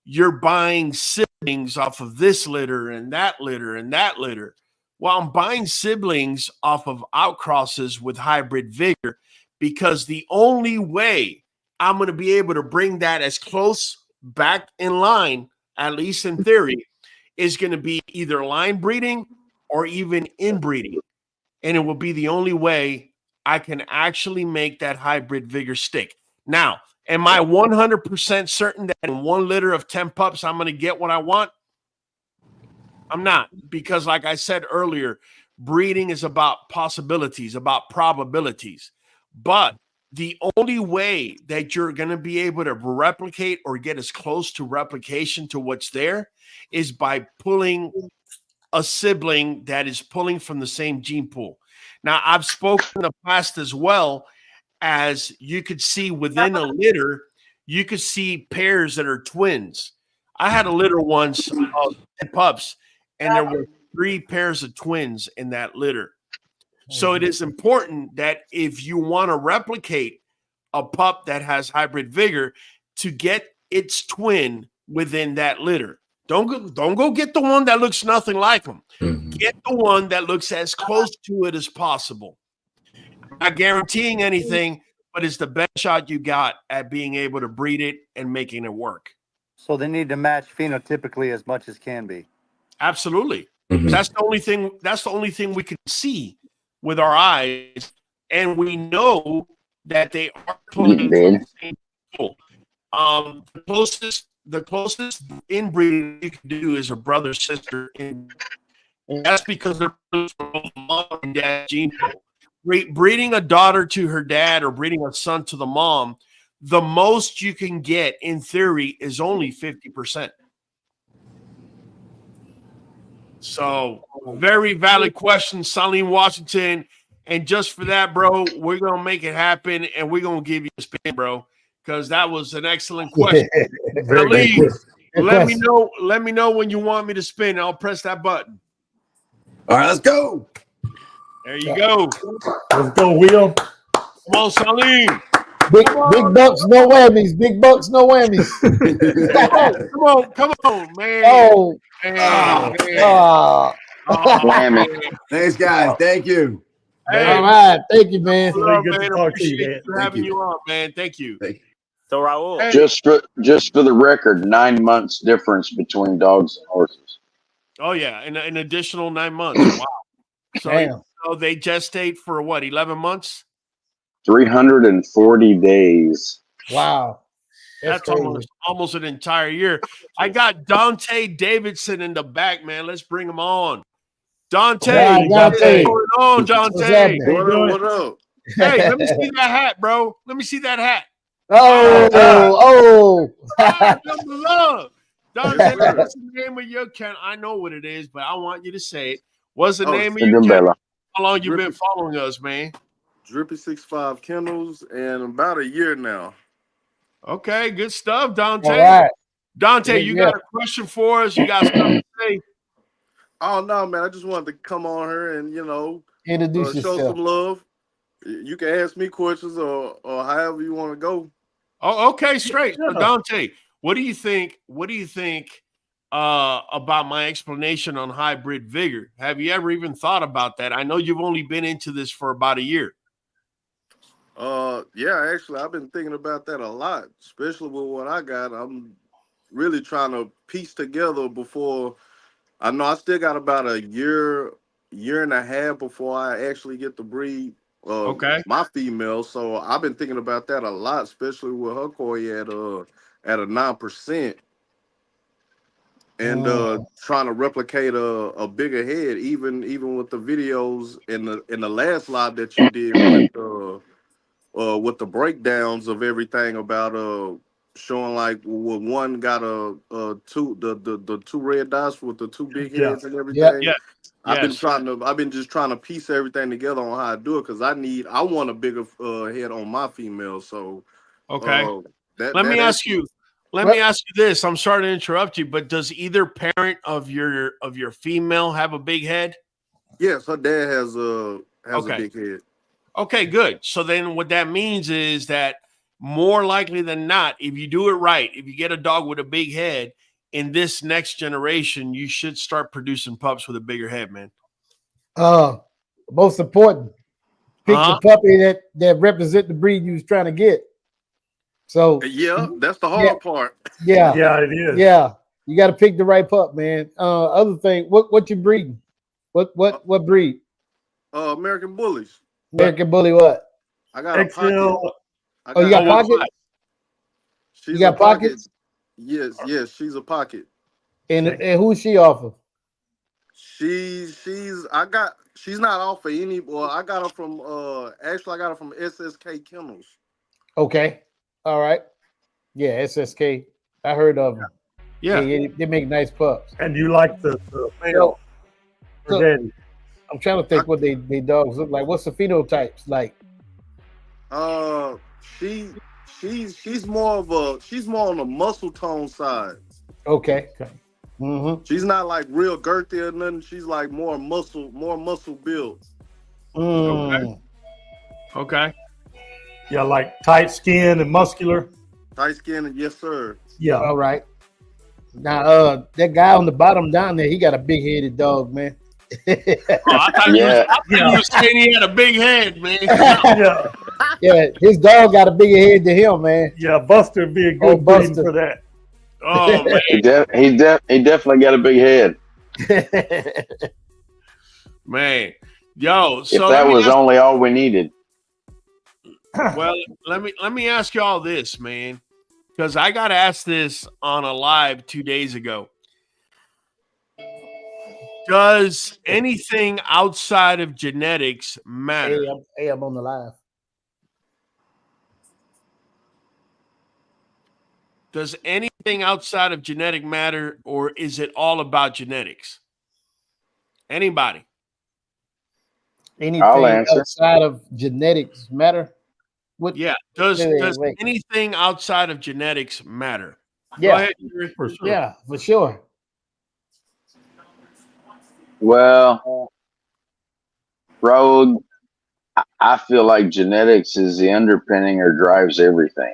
you're buying siblings off of this litter and that litter and that litter? Well, I'm buying siblings off of outcrosses with hybrid vigor because the only way I'm going to be able to bring that as close back in line, at least in theory, is going to be either line breeding or even inbreeding. And it will be the only way I can actually make that hybrid vigor stick. Now, am I 100% certain that in one litter of 10 pups, I'm going to get what I want? I'm not, because like I said earlier, breeding is about possibilities, about probabilities. But the only way that you're going to be able to replicate or get as close to replication to what's there is by pulling a sibling that is pulling from the same gene pool. Now, I've spoken in the past as well, as you could see within a litter, you could see pairs that are twins. I had a litter once of 10 pups, and there were 3 pairs of twins in that litter. So it is important that if you want to replicate a pup that has hybrid vigor, to get its twin within that litter. Don't go get the one that looks nothing like them. Get the one that looks as close to it as possible. I'm not guaranteeing anything, but it's the best shot you got at being able to breed it and making it work. So they need to match phenotypically as much as can be. Absolutely. That's the only thing. That's the only thing we can see with our eyes, and we know that they are pulling from the same people. The closest inbreeding you can do is a brother sister, and that's because they're from mom and dad gene pool. Breeding a daughter to her dad or breeding a son to the mom, the most you can get in theory is only 50%. So very valid question, Salim Washington. And just for that, bro, we're going to make it happen and we're going to give you a spin, bro, because that was an excellent question. Salim, let me know when you want me to spin. I'll press that button. All right, let's go. There you go. Let's go, Will. Come on, Salim. Big bucks, no whammies. Big bucks, no whammies. Come on, man. Oh, man. Man. Thanks, guys. Thank you. Hey, all right. Thank you, man. Love, Good man. to talk to you, man. Having you on, man. Thank you. So Raul, Hey. Just for the record, 9 months difference between dogs and horses. Oh yeah, an additional 9 months. Wow. So they gestate for what? 11 months. 340 days. Wow. That's almost an entire year. I got Dante Davidson in the back, man. Let's bring him on. Dante, Dante. what's going on, Dante? What up? Hey, let me see that hat, bro. Let me see that hat. Oh. Love. Dante, what's the name of your channel? I know what it is, but I want you to say it. What's the name of your channel? How long you been following us, man? Drippy65 Kennels, and about a year now. Okay, good stuff, Dante. All right. Dante, you got a question for us? You got something to say? Oh no, man! I just wanted to come on here and introduce show yourself. some love. You can ask me questions or however you want to go. Oh, okay, straight. So Dante, what do you think? What do you think about my explanation on hybrid vigor? Have you ever even thought about that? I know you've only been into this for about a year. Yeah, actually, I've been thinking about that a lot, especially with what I got. I'm really trying to piece together before. I know I still got about a year and a half before I actually get to breed my female. So I've been thinking about that a lot, especially with her koi at a 9%. And trying to replicate a bigger head, even with the videos in the last live that you did with the breakdowns of everything about showing like when one got the two red dots with the two big heads and everything. Yeah. I've been just trying to piece everything together on how to do it because I want a bigger head on my female. So let me ask you Let me ask you this. I'm sorry to interrupt you, but does either parent of your female have a big head? Yes, her dad has a big head. Okay, good. So then what that means is that more likely than not, if you do it right, if you get a dog with a big head, in this next generation, you should start producing pups with a bigger head, man. Most important, pick the puppy that represent the breed you was trying to get. So yeah, that's the hard part. Yeah, it is. Yeah, you got to pick the right pup, man. Other thing, what you breeding? What breed? American Bullies. American Bully what? I got a pocket. You got pocket? She's you got pockets? Yes, she's a pocket. And who's she off of? She's not off of any. Well, I got her from actually I got her from SSK Kennels. Okay, all right. Yeah, SSK. I heard of them. Yeah, they make nice pups. And you like the male? I'm trying to think what they dogs look like. What's the phenotypes like? She's more on the muscle tone side. Okay. Mm-hmm. She's not like real girthy or nothing. She's like more muscle build. Okay. Yeah, like tight skin and muscular. Tight skin and yes, sir. Yeah. All right. Now, that guy on the bottom down there, he got a big-headed dog, man. I thought you were saying he had a big head, man. Yeah, his dog got a bigger head than him, man. Yeah, Buster would be a good breed for that. Oh man, he definitely got a big head. Man, yo, so if that was only all we needed. Well, let me ask you all this, man, because I got asked this on a live 2 days ago. Does anything outside of genetics matter? Hey, I'm on the live. Does anything outside of genetic matter, or is it all about genetics? Anybody? Anything outside of genetics matter? Does anything outside of genetics matter? Yeah, go ahead, for sure. Yeah, for sure. Well, Road, I feel like genetics is the underpinning or drives everything.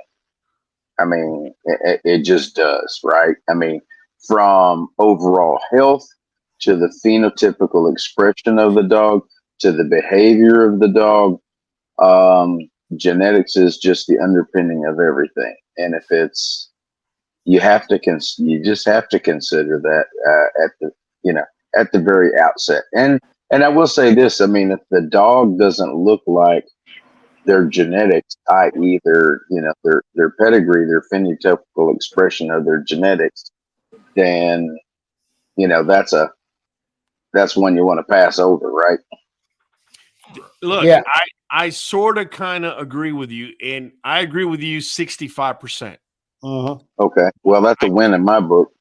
I mean, it just does, right? I mean, from overall health to the phenotypical expression of the dog to the behavior of the dog, genetics is just the underpinning of everything. And if it's, you just have to consider that at the very outset. And I will say this, I mean, if the dog doesn't look like their genetics, i.e. their pedigree, their phenotypical expression of their genetics, then, that's one you want to pass over, right? Look, I sort of kind of agree with you, and I agree with you 65%. Okay. Well, that's a win in my book.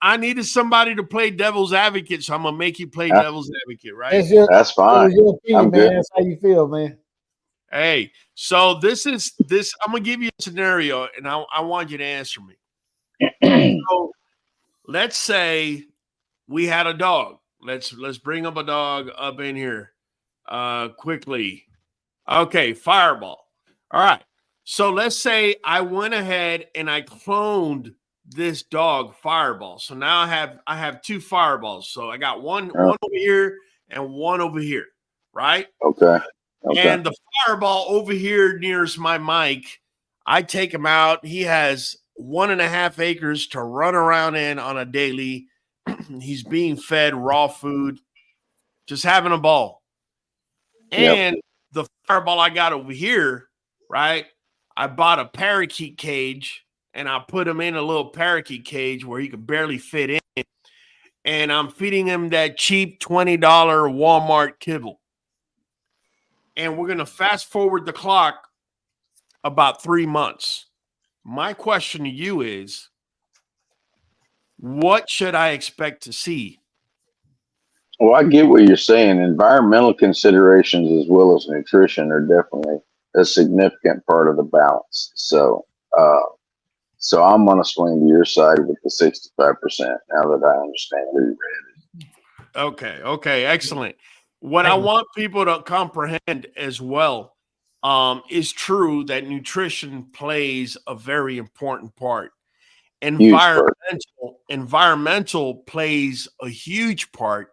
I needed somebody to play devil's advocate, so I'm gonna make you play devil's advocate, right? That's fine. I'm good. Man. That's how you feel, man. Hey, so this. I'm gonna give you a scenario, and I want you to answer me. So, let's say we had a dog. Let's bring up a dog up in here, quickly. Okay, Fireball. All right. So let's say I went ahead and I cloned this dog Fireball. So now I have two Fireballs. So I got one over here and one over here, right? Okay. And the Fireball over here nears my mic, I take him out. He has 1.5 acres to run around in on a daily. He's being fed raw food, just having a ball. And the Fireball I got over here, right? I bought a parakeet cage and I put him in a little parakeet cage where he could barely fit in. And I'm feeding him that cheap $20 Walmart kibble. And we're going to fast forward the clock about 3 months. My question to you is, what should I expect to see? Well, I get what you're saying. Environmental considerations as well as nutrition are definitely a significant part of the balance. So, so I'm going to swing to your side with the 65% now that I understand where you're Okay. Okay. Excellent. What I want people to comprehend as well is true that nutrition plays a very important part. Environmental plays a huge part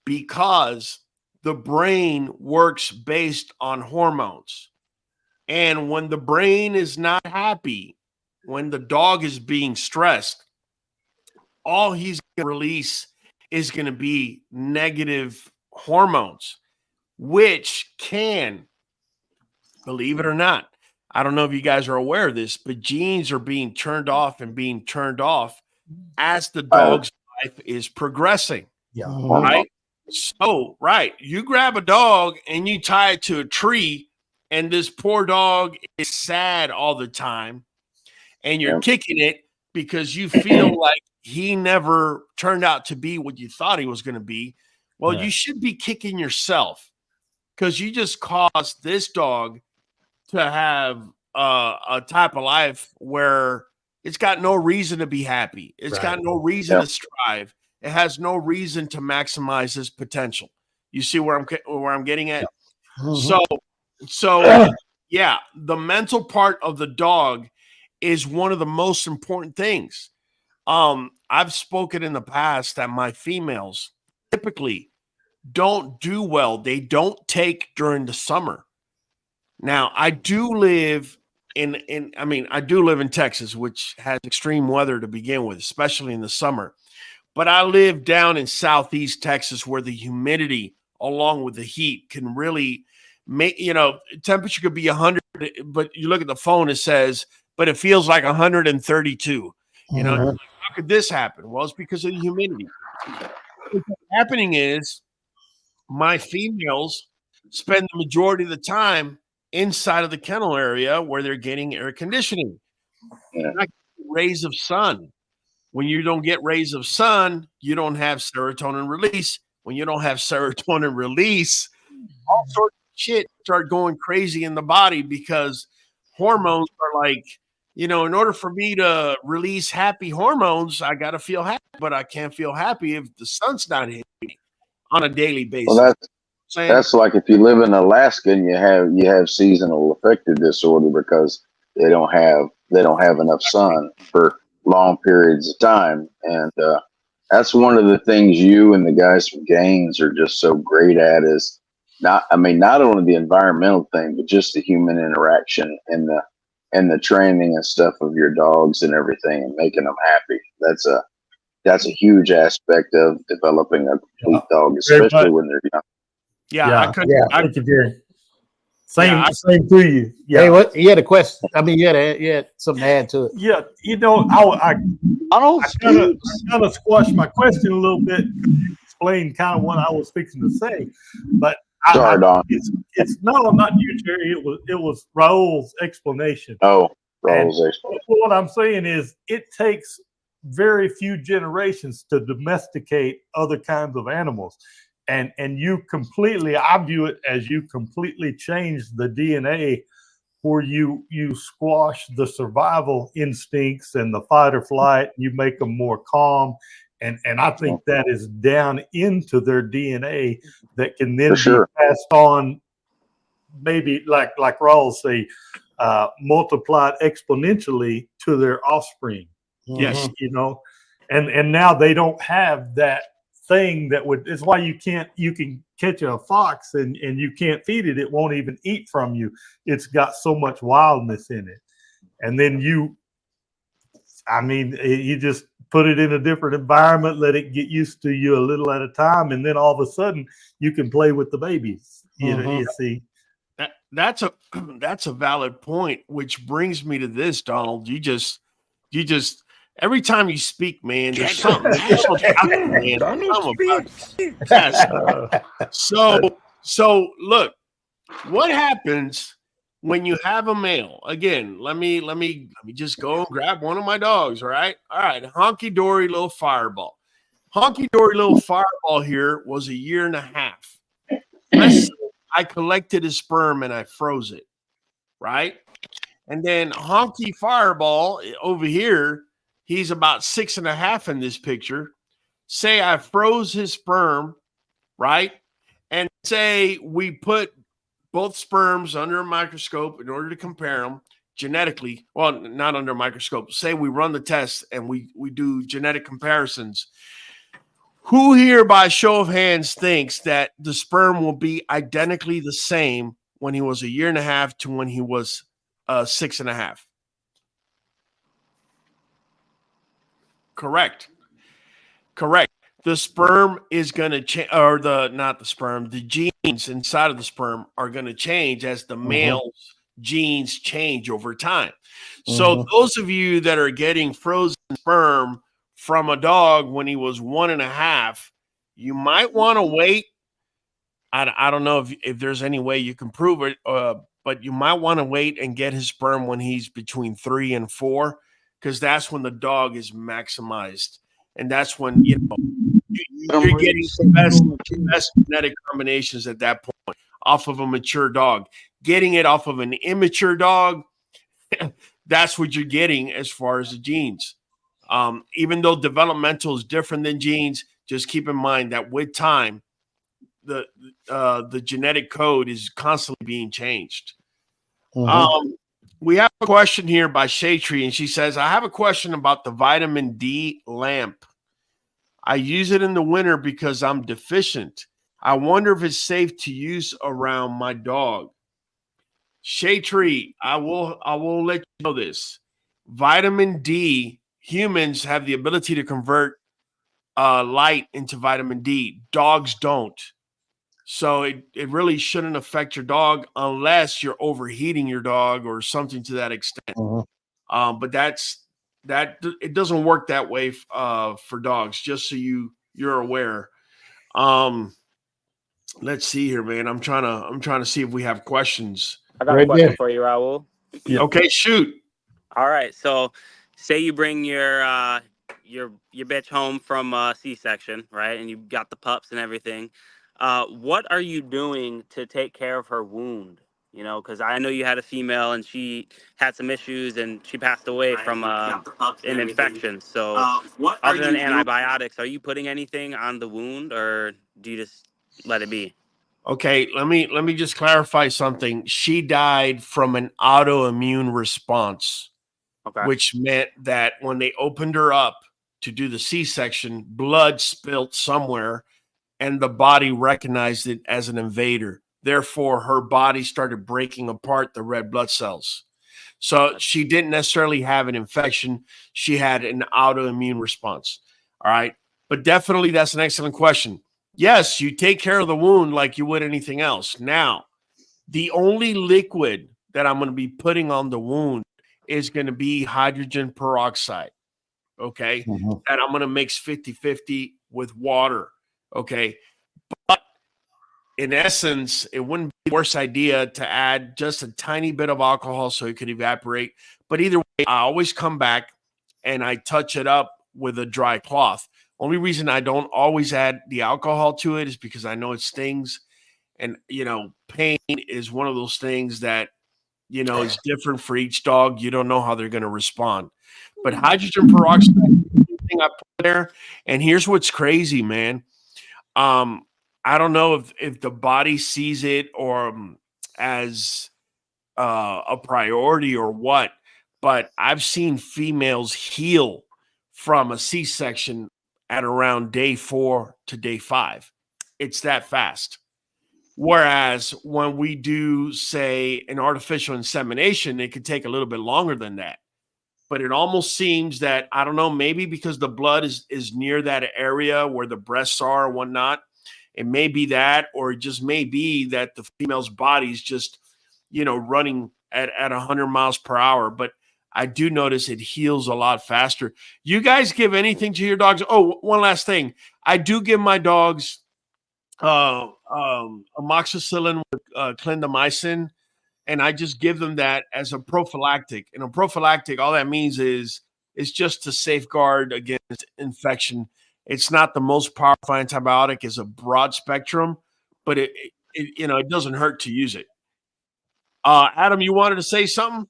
because the brain works based on hormones. And when the brain is not happy, when the dog is being stressed, all he's going to release is going to be negative hormones, which can, believe it or not, I don't know if you guys are aware of this, but genes are being turned off and being turned off as the dog's life is progressing. Yeah. Right. So, right. You grab a dog and you tie it to a tree, and this poor dog is sad all the time, and you're kicking it because you feel like he never turned out to be what you thought he was going to be. Well, you should be kicking yourself because you just caused this dog to have a type of life where it's got no reason to be happy. It's got no reason to strive. It has no reason to maximize his potential. You see where I'm getting at? So yeah, the mental part of the dog is one of the most important things. I've spoken in the past that my females typically don't do well. They don't take during the summer. Now, I do live in Texas, which has extreme weather to begin with, especially in the summer. But I live down in Southeast Texas where the humidity along with the heat can really make, temperature could be 100, but you look at the phone, it says, but it feels like 132. How could this happen? Well, it's because of the humidity. What's happening is my females spend the majority of the time inside of the kennel area where they're getting air conditioning. Not rays of sun. When you don't get rays of sun, you don't have serotonin release. When you don't have serotonin release, all sorts of shit start going crazy in the body because hormones are like, in order for me to release happy hormones, I got to feel happy, but I can't feel happy if the sun's not hitting me on a daily basis. Well, that's like if you live in Alaska and you have seasonal affective disorder because they don't have enough sun for long periods of time, and that's one of the things you and the guys from Gaines are just so great at is not only the environmental thing, but just the human interaction and the training and stuff of your dogs and everything and making them happy. That's a huge aspect of developing a complete dog, especially when they're young. Thank you, Jerry. Same to you. Yeah. Hey, what? You had a question? You had something to add to it. Yeah, I kind of squashed my question a little bit, explain kind of what I was fixing to say, but sorry, Don. It's no, not you, Jerry. It was Raul's explanation. Oh, Raul's explanation. What I'm saying is, it takes very few generations to domesticate other kinds of animals. And I view it as you completely change the DNA where you squash the survival instincts and the fight or flight, you make them more calm. And I think that is down into their DNA that can then be passed on, maybe like Raul say, multiplied exponentially to their offspring. Yes. And now they don't have that thing it's why you can catch a fox and you can't feed it. It won't even eat from you. It's got so much wildness in it. And then you just put it in a different environment, let it get used to you a little at a time. And then all of a sudden you can play with the babies. You see. That's a valid point, which brings me to this, Donald. You just every time you speak, man, there's something. So look, what happens when you have a male? Again, let me just go and grab one of my dogs. All right, honky dory little fireball. Honky dory little fireball here was a year and a half. I collected his sperm and I froze it. right? And then Honky Fireball over here, he's about 6.5 in this picture. Say I froze his sperm, right? And say we put both sperms under a microscope in order to compare them genetically. Well, not under a microscope. Say we run the test and we do genetic comparisons. Who here, by show of hands, thinks that the sperm will be identically the same when he was 1.5 years to when he was 6.5? Correct. The sperm is going to change, or the genes inside of the sperm are going to change as the male's genes change over time. So those of you that are getting frozen sperm from a dog when he was 1.5, you might want to wait. I don't know if there's any way you can prove it, but you might want to wait and get his sperm when he's between 3 and 4, because that's when the dog is maximized. And that's when, you're getting the best genetic combinations at that point off of a mature dog. Getting it off of an immature dog, that's what you're getting as far as the genes. Even though developmental is different than genes, just keep in mind that with time, the genetic code is constantly being changed. We have a question here by Shaytree, and she says, I have a question about the vitamin D lamp. I use it in the winter because I'm deficient. I wonder if it's safe to use around my dog. Shaytree, I will let you know this. Vitamin D, humans have the ability to convert light into vitamin D. Dogs don't. So it really shouldn't affect your dog unless you're overheating your dog or something to that extent. But it doesn't work that way for dogs, just so you're aware. Let's see here, man. I'm trying to see if we have questions. I got a question for you, Raul. Okay, shoot. All right. So say you bring your bitch home from C-section, right? And you got the pups and everything. What are you doing to take care of her wound? Because I know you had a female and she had some issues and she passed away from an infection. So other than antibiotics, are you putting anything on the wound, or do you just let it be? Okay, let me just clarify something. She died from an autoimmune response, which meant that when they opened her up to do the C-section, blood spilt somewhere, and the body recognized it as an invader. Therefore, her body started breaking apart the red blood cells. So she didn't necessarily have an infection. She had an autoimmune response. All right. But definitely that's an excellent question. Yes, you take care of the wound like you would anything else. Now, the only liquid that I'm going to be putting on the wound is going to be hydrogen peroxide. Okay. And I'm going to mix 50-50 with water. Okay. But in essence, it wouldn't be the worst idea to add just a tiny bit of alcohol so it could evaporate. But either way, I always come back and I touch it up with a dry cloth. Only reason I don't always add the alcohol to it is because I know it stings. And, pain is one of those things that, is different for each dog. You don't know how they're going to respond. But hydrogen peroxide, thing I put there. And here's what's crazy, man. I don't know if the body sees it or as a priority or what, but I've seen females heal from a C-section at around day 4 to day 5. It's that fast. Whereas when we do, say, an artificial insemination, it could take a little bit longer than that. But it almost seems that, I don't know, maybe because the blood is near that area where the breasts are and whatnot, it may be that, or it just may be that the female's body's just, running at 100 miles per hour. But I do notice it heals a lot faster. You guys give anything to your dogs? Oh, one last thing. I do give my dogs amoxicillin with clindamycin, and I just give them that as a prophylactic. And a prophylactic, all that means is it's just to safeguard against infection. It's not the most powerful antibiotic. It's a broad spectrum, but it doesn't hurt to use it. Adam, you wanted to say something?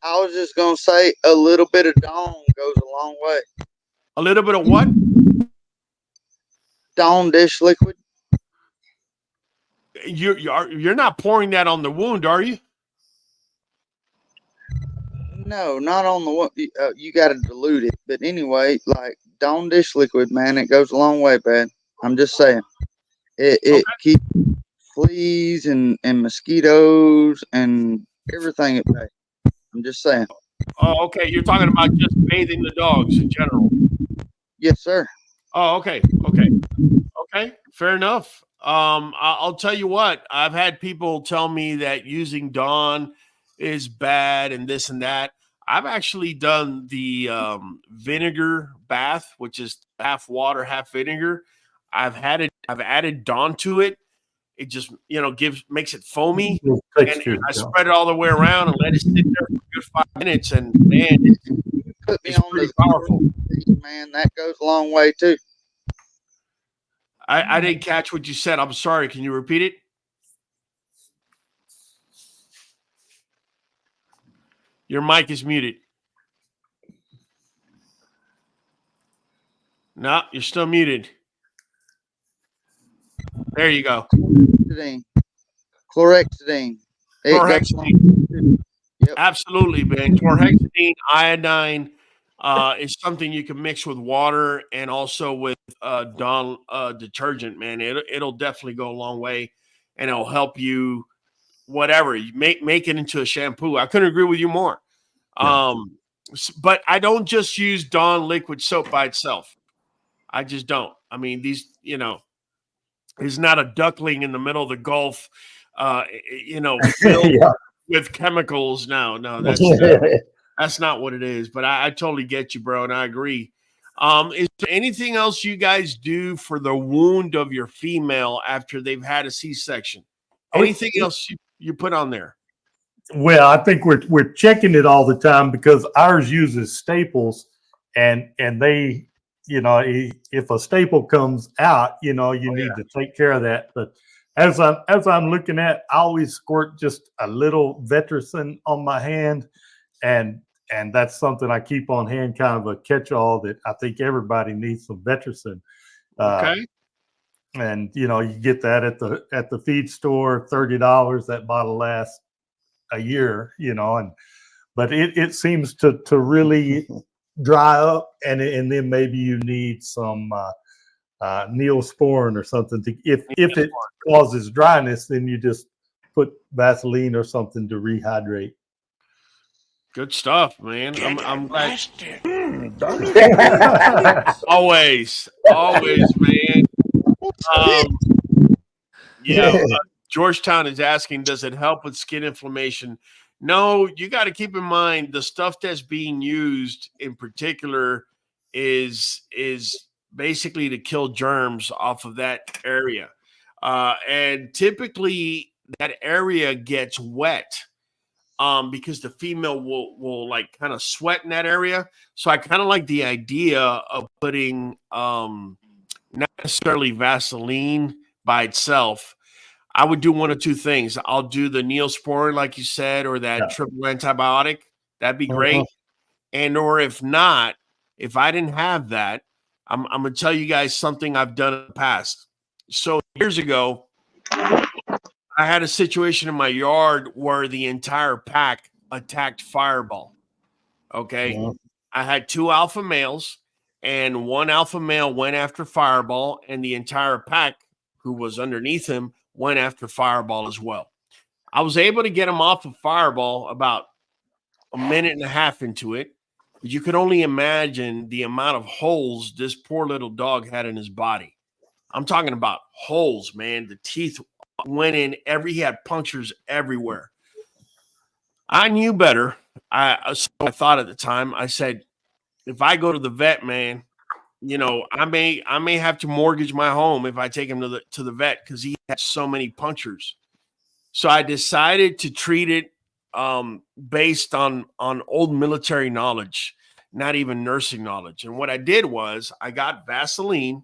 I was just gonna say a little bit of Dawn goes a long way. A little bit of what? Dawn dish liquid. You're not pouring that on the wound, are you? No, not on the one. You got to dilute it. But anyway, like Dawn dish liquid, man, it goes a long way, man. I'm just saying. It keeps fleas and mosquitoes and everything at bay. I'm just saying. Oh, okay. You're talking about just bathing the dogs in general. Yes, sir. Oh, okay. Okay. Fair enough. I'll tell you what, I've had people tell me that using Dawn is bad and this and that. I've actually done the vinegar bath, which is half water, half vinegar. I've added Dawn to it. It just, makes it foamy. And I spread it all the way around and let it sit there for a good 5 minutes. And man, it's pretty powerful. Man, that goes a long way too. I didn't catch what you said. I'm sorry. Can you repeat it? Your mic is muted. No, you're still muted. There you go. Chlorhexidine. Yep. Absolutely, man. Chlorhexidine, iodine is something you can mix with water and also with Dawn detergent, man. It'll definitely go a long way, and it'll help you. Whatever you make it into a shampoo. I couldn't agree with you more. Yeah. But I don't just use Dawn liquid soap by itself. I just don't. I mean, these, is not a duckling in the middle of the Gulf, filled with chemicals. No, that's not what it is. But I totally get you, bro, and I agree. Is there anything else you guys do for the wound of your female after they've had a C-section? Anything else you put on there? Well, I think we're checking it all the time because ours uses staples, and they, if a staple comes out, you need to take care of that. But as I'm looking at, I always squirt just a little Vetericyn on my hand, and that's something I keep on hand, kind of a catch-all that I think everybody needs some Vetericyn. Okay. And you get that at the feed store, $30. That bottle lasts a year, but it seems to really dry up, and then maybe you need some Neosporin or something if it causes dryness, then you just put Vaseline or something to rehydrate. Good stuff, man. I'm glad. always, man. Georgetown is asking, does it help with skin inflammation? No, you got to keep in mind the stuff that's being used in particular is basically to kill germs off of that area. And typically that area gets wet because the female will like kind of sweat in that area. So I kind of like the idea of putting not necessarily Vaseline by itself. I would do one of two things. I'll do the Neosporin, like you said, or that triple antibiotic. That'd be great. And or if not, if I didn't have that, I'm going to tell you guys something I've done in the past. So years ago, I had a situation in my yard where the entire pack attacked Fireball. Okay. I had 2 alpha males, and 1 alpha male went after Fireball, and the entire pack, who was underneath him, went after Fireball as well. I was able to get him off of Fireball about a minute and a half into it, but you could only imagine the amount of holes this poor little dog had in his body. I'm talking about holes, man. The teeth went in he had punctures everywhere. I knew better. So I thought at the time, I said, if I go to the vet, man, I may have to mortgage my home if I take him to the vet because he had so many punctures. So I decided to treat it based on old military knowledge, not even nursing knowledge. And what I did was I got Vaseline,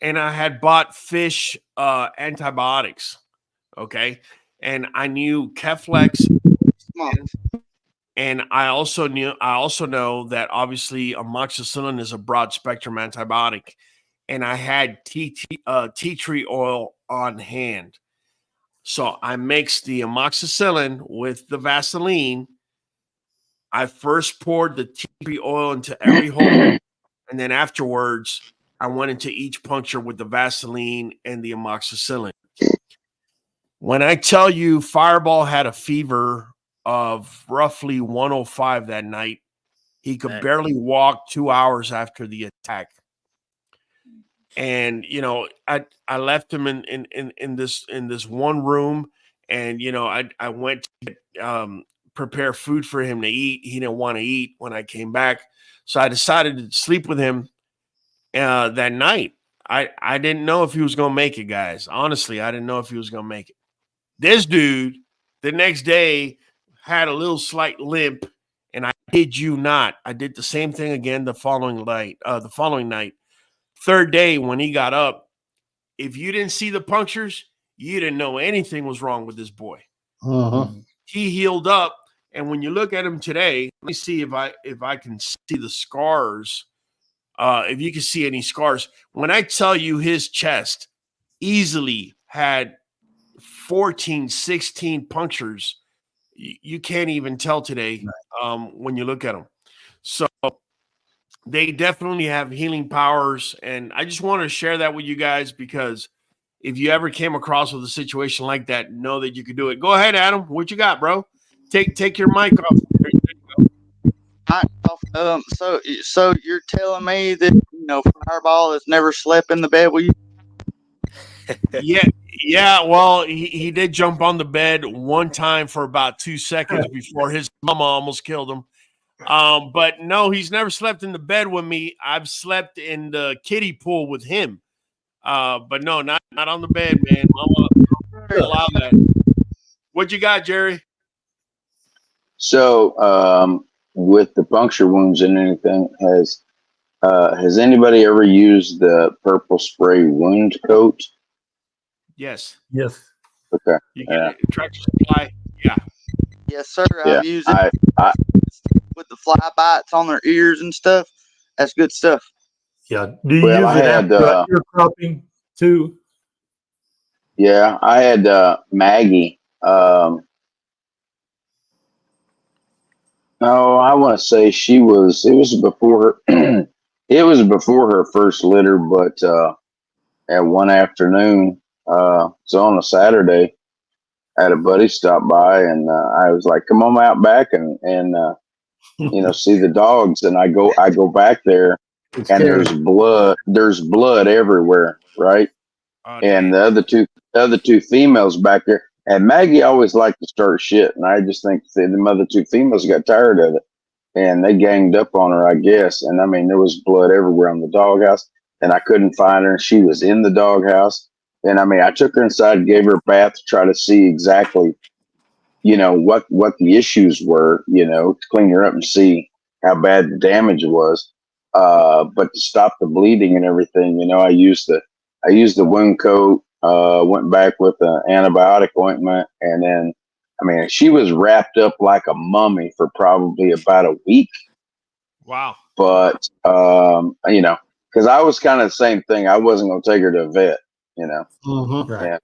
and I had bought fish antibiotics. Okay. and I knew Keflex, and I also know that obviously amoxicillin is a broad spectrum antibiotic, and I had tea tree oil on hand. So I mixed the amoxicillin with the Vaseline. I first poured the tea tree oil into every hole, and then afterwards I went into each puncture with the Vaseline and the amoxicillin. When I tell you Fireball had a fever of roughly 105 that night, he could barely walk 2 hours after the attack. And you know, I left him in this one room, and you know, I went to prepare food for him to eat. He didn't want to eat when I came back, so I decided to sleep with him that night. I didn't know if he was gonna make it, guys. Honestly, I didn't know if he was gonna make it. This dude, the next day, had a little slight limp, and I kid you not, I did the same thing again the following night. Third day, when he got up, if you didn't see the punctures, you didn't know anything was wrong with this boy. He healed up, and when you look at him today, let me see if I can see the scars. If you can see any scars, when I tell you his chest easily had 14, 16 punctures, you can't even tell today when you look at them. So they definitely have healing powers, and I just wanted to share that with you guys because if you ever came across with a situation like that, know that you could do it. Go ahead, Adam. What you got, bro? Take your mic off. So you're telling me that Fireball has never slept in the bed with you? Yeah. Well, he did jump on the bed one time for about 2 seconds before his mama almost killed him. But no, he's never slept in the bed with me. I've slept in the kiddie pool with him. But no, not on the bed, man. Mama allow that. What you got, Jerry? So, with the puncture wounds and anything, has anybody ever used the purple spray wound coat? Yes. Okay. You get it. Tractor Supply. Yeah. Yes, sir. I've used it with the fly bites on their ears and stuff. That's good stuff. Yeah. Do you use it after ear cropping too? Yeah, I had Maggie. No, I want to say it was before her, it was before her first litter, but at one afternoon, so on a Saturday, I had a buddy stop by, and I was like, "Come on out back and see the dogs." And I go back there, and there's blood everywhere, right? And the other two females back there. And Maggie always liked to start shit, and I just think the other two females got tired of it, and they ganged up on her, I guess. And I mean, there was blood everywhere on the doghouse, and I couldn't find her. And she was in the doghouse, and I mean, I took her inside, gave her a bath to try to see exactly, what the issues were, to clean her up and see how bad the damage was. But to stop the bleeding and everything, I used the wound coat. Went back with an antibiotic ointment, and then, I mean, she was wrapped up like a mummy for probably about a week. Wow. But, because I was kind of the same thing. I wasn't going to take her to a vet, Right.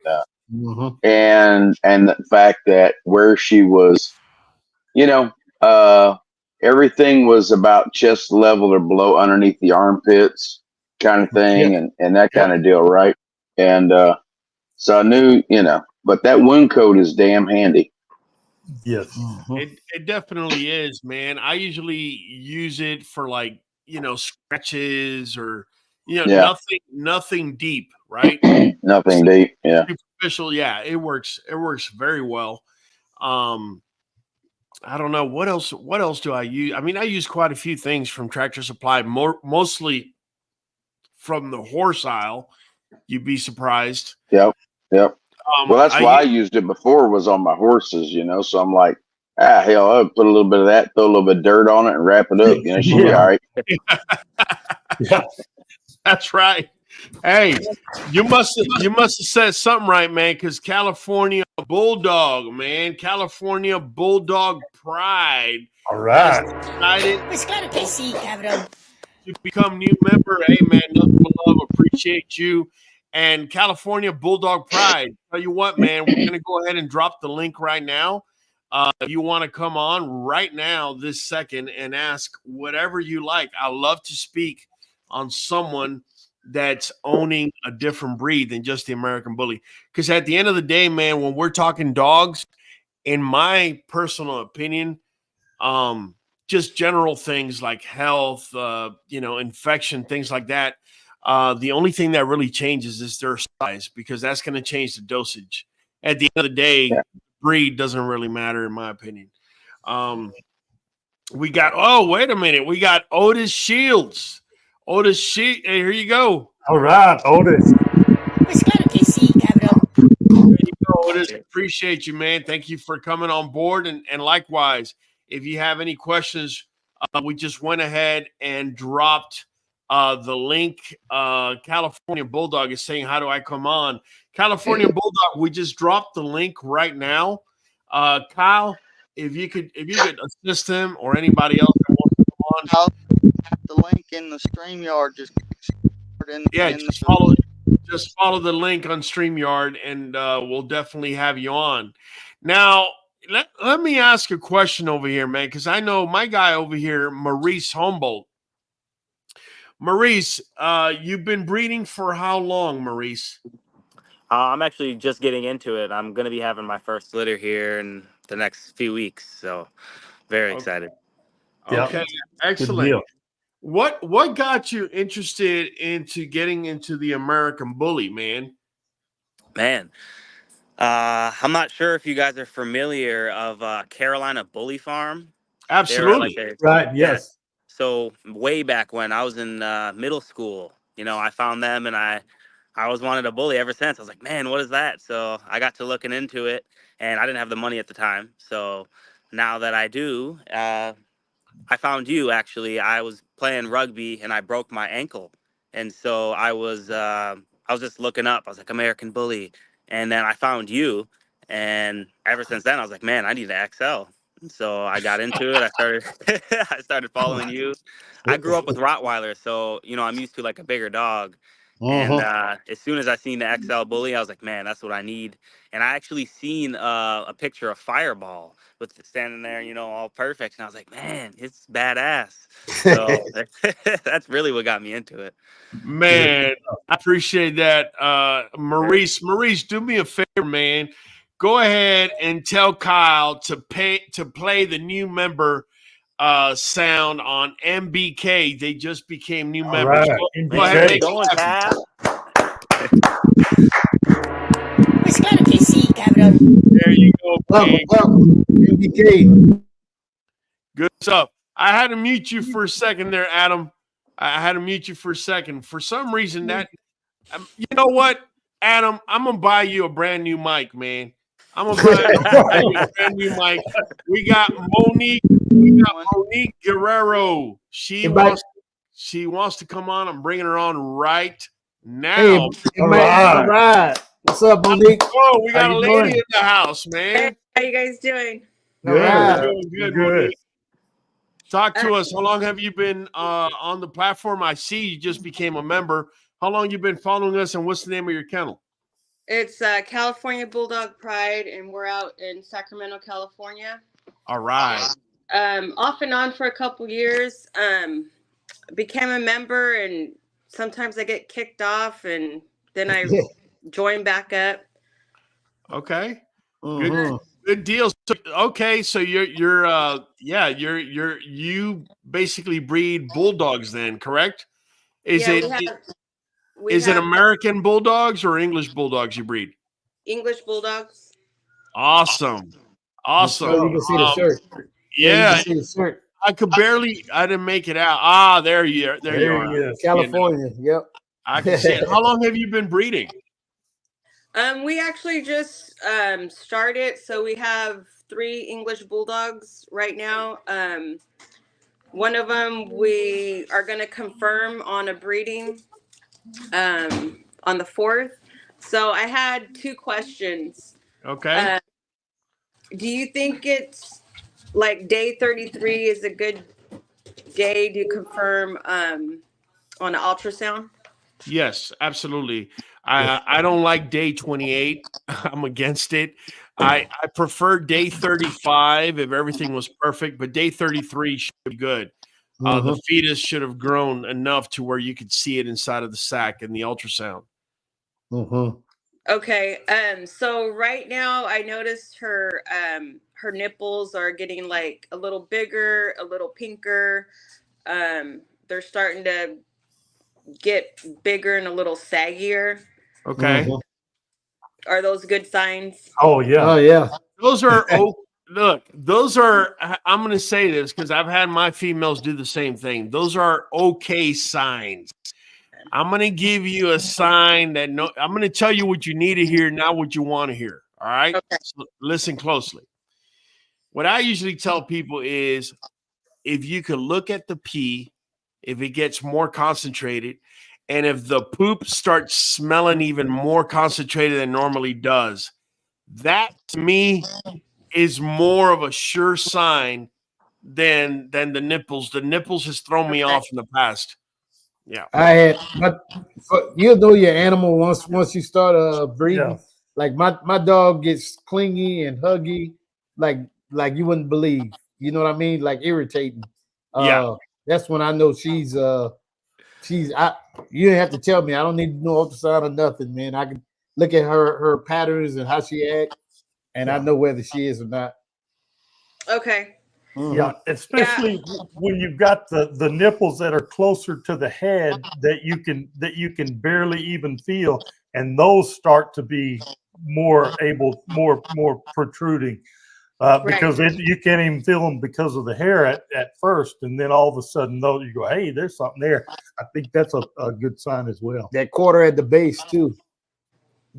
and the fact that where she was, everything was about chest level or below underneath the armpits kind of thing, and that kind of deal, right? And, so I knew, but that wound coat is damn handy. Yes. It definitely is, man. I usually use it for scratches or nothing deep, right? Nothing deep, yeah. Superficial, yeah. It works very well. I don't know what else do I use? I mean, I use quite a few things from Tractor Supply, mostly from the horse aisle. You'd be surprised. Yep. Well, that's why I used it before, was on my horses, so I'm like, hell, I'll put a little bit of that, throw a little bit of dirt on it and wrap it up. She'll be all right. Yeah. That's right. Hey, you must have said something right, man. Because California Bulldog, man, California Bulldog Pride. All right. Decided Pues claro que sí, cabrón. to become new member. Hey, man, nothing but love. Appreciate you. And California Bulldog Pride. Tell you what, man, we're gonna go ahead and drop the link right now. If you want to come on right now, this second, and ask whatever you like. I love to speak on someone that's owning a different breed than just the American Bully. Because at the end of the day, man, when we're talking dogs, in my personal opinion, just general things like health, infection, things like that. The only thing that really changes is their size, because that's going to change the dosage. At the end of the day, breed doesn't really matter, in my opinion. We got, wait a minute. We got Otis Shields. Hey, here you go. All right, Otis. Pues claro que sí, cabrón. There you go, Otis. Appreciate you, man. Thank you for coming on board. And likewise, if you have any questions, we just went ahead and dropped the link. California Bulldog is saying, how do I come on? California Bulldog, we just dropped the link right now. Kyle, if you could assist him or anybody else that wants to come on. I'll have the link in the StreamYard. Just follow the link on StreamYard, and we'll definitely have you on. Now, let me ask a question over here, man, because I know my guy over here, Maurice Humboldt. Maurice, you've been breeding for how long, Maurice? I'm actually just getting into it. I'm going to be having my first litter here in the next few weeks, so very excited. Okay, excellent. What got you interested into getting into the American Bully, man? Man, I'm not sure if you guys are familiar of Carolina Bully Farm. Absolutely. Right, yes. So way back when I was in middle school, I found them, and I always wanted a bully ever since. I was like, man, what is that? So I got to looking into it, and I didn't have the money at the time. So now that I do, I found you. Actually, I was playing rugby and I broke my ankle, and so I was just looking up. I was like, American Bully, and then I found you, and ever since then I was like, man, I need to XL. So I got into it. I started following you. I grew up with Rottweilers, so I'm used to like a bigger dog. And as soon as I seen the XL Bully, I was like, man, that's what I need. And I actually seen a picture of Fireball with it standing there, all perfect. And I was like, man, it's badass. So that's really what got me into it. Man, I appreciate that. Maurice, do me a favor, man. Go ahead and tell Kyle to play the new member sound on MBK. They just became new members. Right. Go ahead and going, Kyle. Pues claro que sí, cabrón. There you go. Welcome, MBK. Good stuff. I had to mute you for a second there, Adam. I had to mute you for a second. For some reason, you know what, Adam? I'm gonna buy you a brand new mic, man. I'm gonna buy you a brand new mic. We got Monique Guerrero. She wants to come on. I'm bringing her on right now. Hey, all right. What's up, Monique? Oh, we got a lady in the house, man. How you guys doing? Good. Monique. Talk to us. How long have you been on the platform? I see you just became a member. How long you been following us, and what's the name of your kennel? It's California Bulldog Pride, and we're out in Sacramento, California. All right. Off and on for a couple years. Became a member, and sometimes I get kicked off, and then I join back up. Okay. Good deal. So you basically breed bulldogs then, correct? Is it American bulldogs or English bulldogs you breed? English bulldogs. Awesome. So you can see the shirt. Yeah. You can see the shirt. I didn't make it out. There you are. California. Yep. I can see it. How long have you been breeding? We actually just started, so we have 3 English bulldogs right now. One of them we are going to confirm on a breeding on the 4th. So I had 2 questions. Okay. Do you think it's like day 33 is a good day to confirm on an ultrasound? Yes, absolutely. I don't like day 28. I'm against it. I prefer day 35 if everything was perfect, but day 33 should be good. The fetus should have grown enough to where you could see it inside of the sac in the ultrasound. Okay. So right now I noticed her her nipples are getting like a little bigger, a little pinker. They're starting to get bigger and a little saggier. Okay. Are those good signs? Oh yeah. Oh yeah. Those are look, those are I'm going to say this because I've had my females do the same thing. Those are okay signs. I'm going to give you a sign that I'm going to tell you what you need to hear, not what you want to hear. All right? Okay. So listen closely. What I usually tell people is if you could look at the pee, if it gets more concentrated, and if the poop starts smelling even more concentrated than normally does, that to me is more of a sure sign than the nipples. The nipples has thrown me off in the past. Yeah. I had, but you know your animal once you start breeding. Yeah. Like my dog gets clingy and huggy, like you wouldn't believe. You know what I mean? Like irritating. Yeah. That's when I know she's you didn't have to tell me. I don't need no ultrasound or nothing, man. I can look at her patterns and how she acts, and I know whether she is or not. Okay. Yeah, especially when you've got the nipples that are closer to the head that you can barely even feel, and those start to be more protruding because you can't even feel them because of the hair at first, and then all of a sudden though you go, hey, there's something there. I think that's a good sign as well. That quarter at the base too.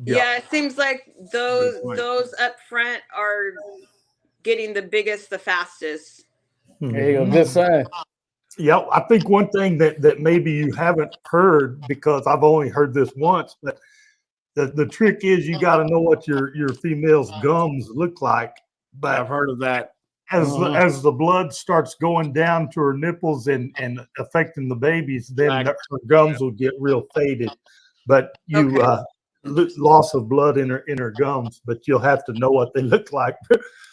Yeah, it seems like those up front are getting the biggest, the fastest. There you go, good sign. Yeah, I think one thing that maybe you haven't heard, because I've only heard this once, but the trick is you got to know what your female's gums look like. But I've heard of that. As the blood starts going down to her nipples and affecting the babies, then her gums will get real faded. But loss of blood in her gums, but you'll have to know what they look like.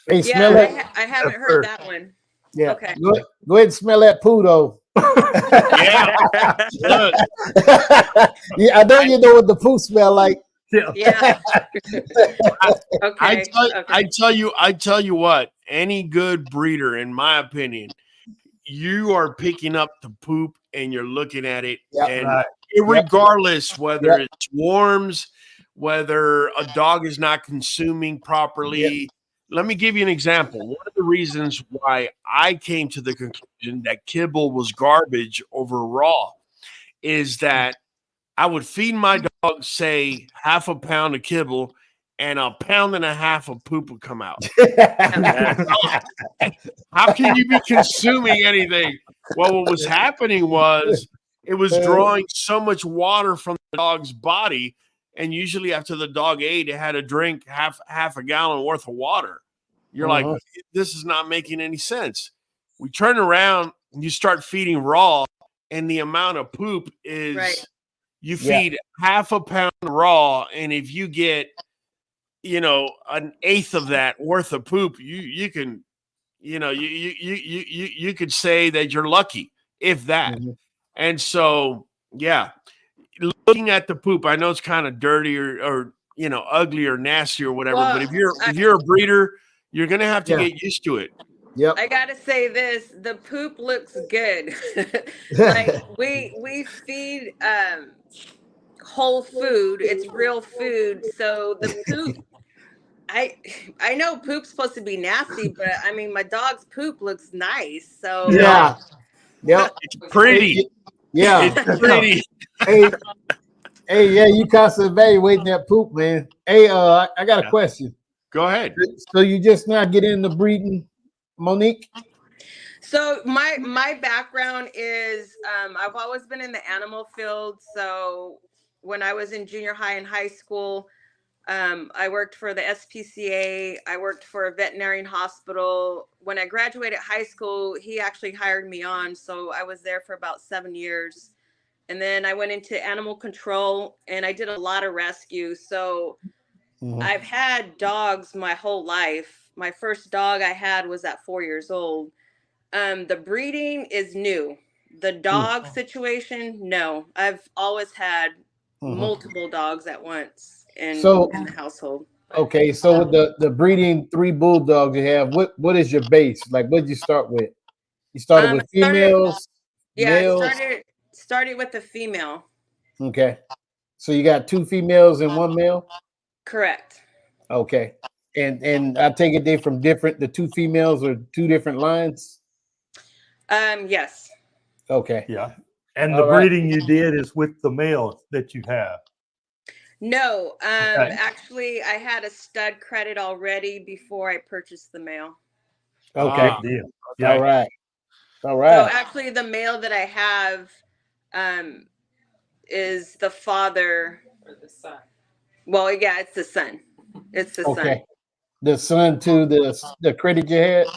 Hey, smell it. I haven't heard that one. Yeah. Okay. Go ahead and smell that poo though. Yeah. Yeah, I know you know what the poo smell like. Yeah. Okay. I tell you what, any good breeder, in my opinion, you are picking up the poop and you're looking at it, and regardless whether it's worms, whether a dog is not consuming properly. Let me give you an example. One of the reasons why I came to the conclusion that kibble was garbage over raw is that I would feed my dog, say, half a pound of kibble, and 1.5 pounds of poop would come out. How can you be consuming anything? Well, what was happening was it was drawing so much water from the dog's body, and usually after the dog ate, it had to drink half a gallon worth of water. You're like, this is not making any sense. We turn around and you start feeding raw, and the amount of poop is you feed 1/2 pound raw, and if you get 1/8 of that worth of poop, you can you could say that you're lucky, if that. And so looking at the poop, I know it's kind of dirty or ugly or nasty or whatever, but if you're a breeder, you're gonna have to get used to it. Yep. I gotta say this: the poop looks good. Like we feed whole food; it's real food. So the poop, I know poop's supposed to be nasty, but I mean my dog's poop looks nice. So it's pretty. Yeah, it's pretty. Hey, you constantly evaluating that poop, man. Hey, I got a question. Go ahead. So you just now get into breeding, Monique? So my background is I've always been in the animal field. So when I was in junior high and high school, I worked for the SPCA. I worked for a veterinarian hospital. When I graduated high school, he actually hired me on. So I was there for about 7 years. And then I went into animal control and I did a lot of rescue. So I've had dogs my whole life. My first dog I had was at 4 years old. The breeding is new. The dog situation, no. I've always had multiple dogs at once in the household. Okay, so with the breeding 3 bulldogs you have, what is your base? Like, what did you start with? You started with females, males? I started with the female. Okay, so you got 2 females and 1 male. Correct. Okay, and I take it they from different. The 2 females are 2 different lines. Yes. Okay. Yeah, and the breeding you did is with the male that you have. No, actually, I had a stud credit already before I purchased the male. Okay. Deal. Yeah. All right. All right. So actually, the male that I have is the father. Or the son. Well, yeah, it's the son. It's the son. The son to the credit you had?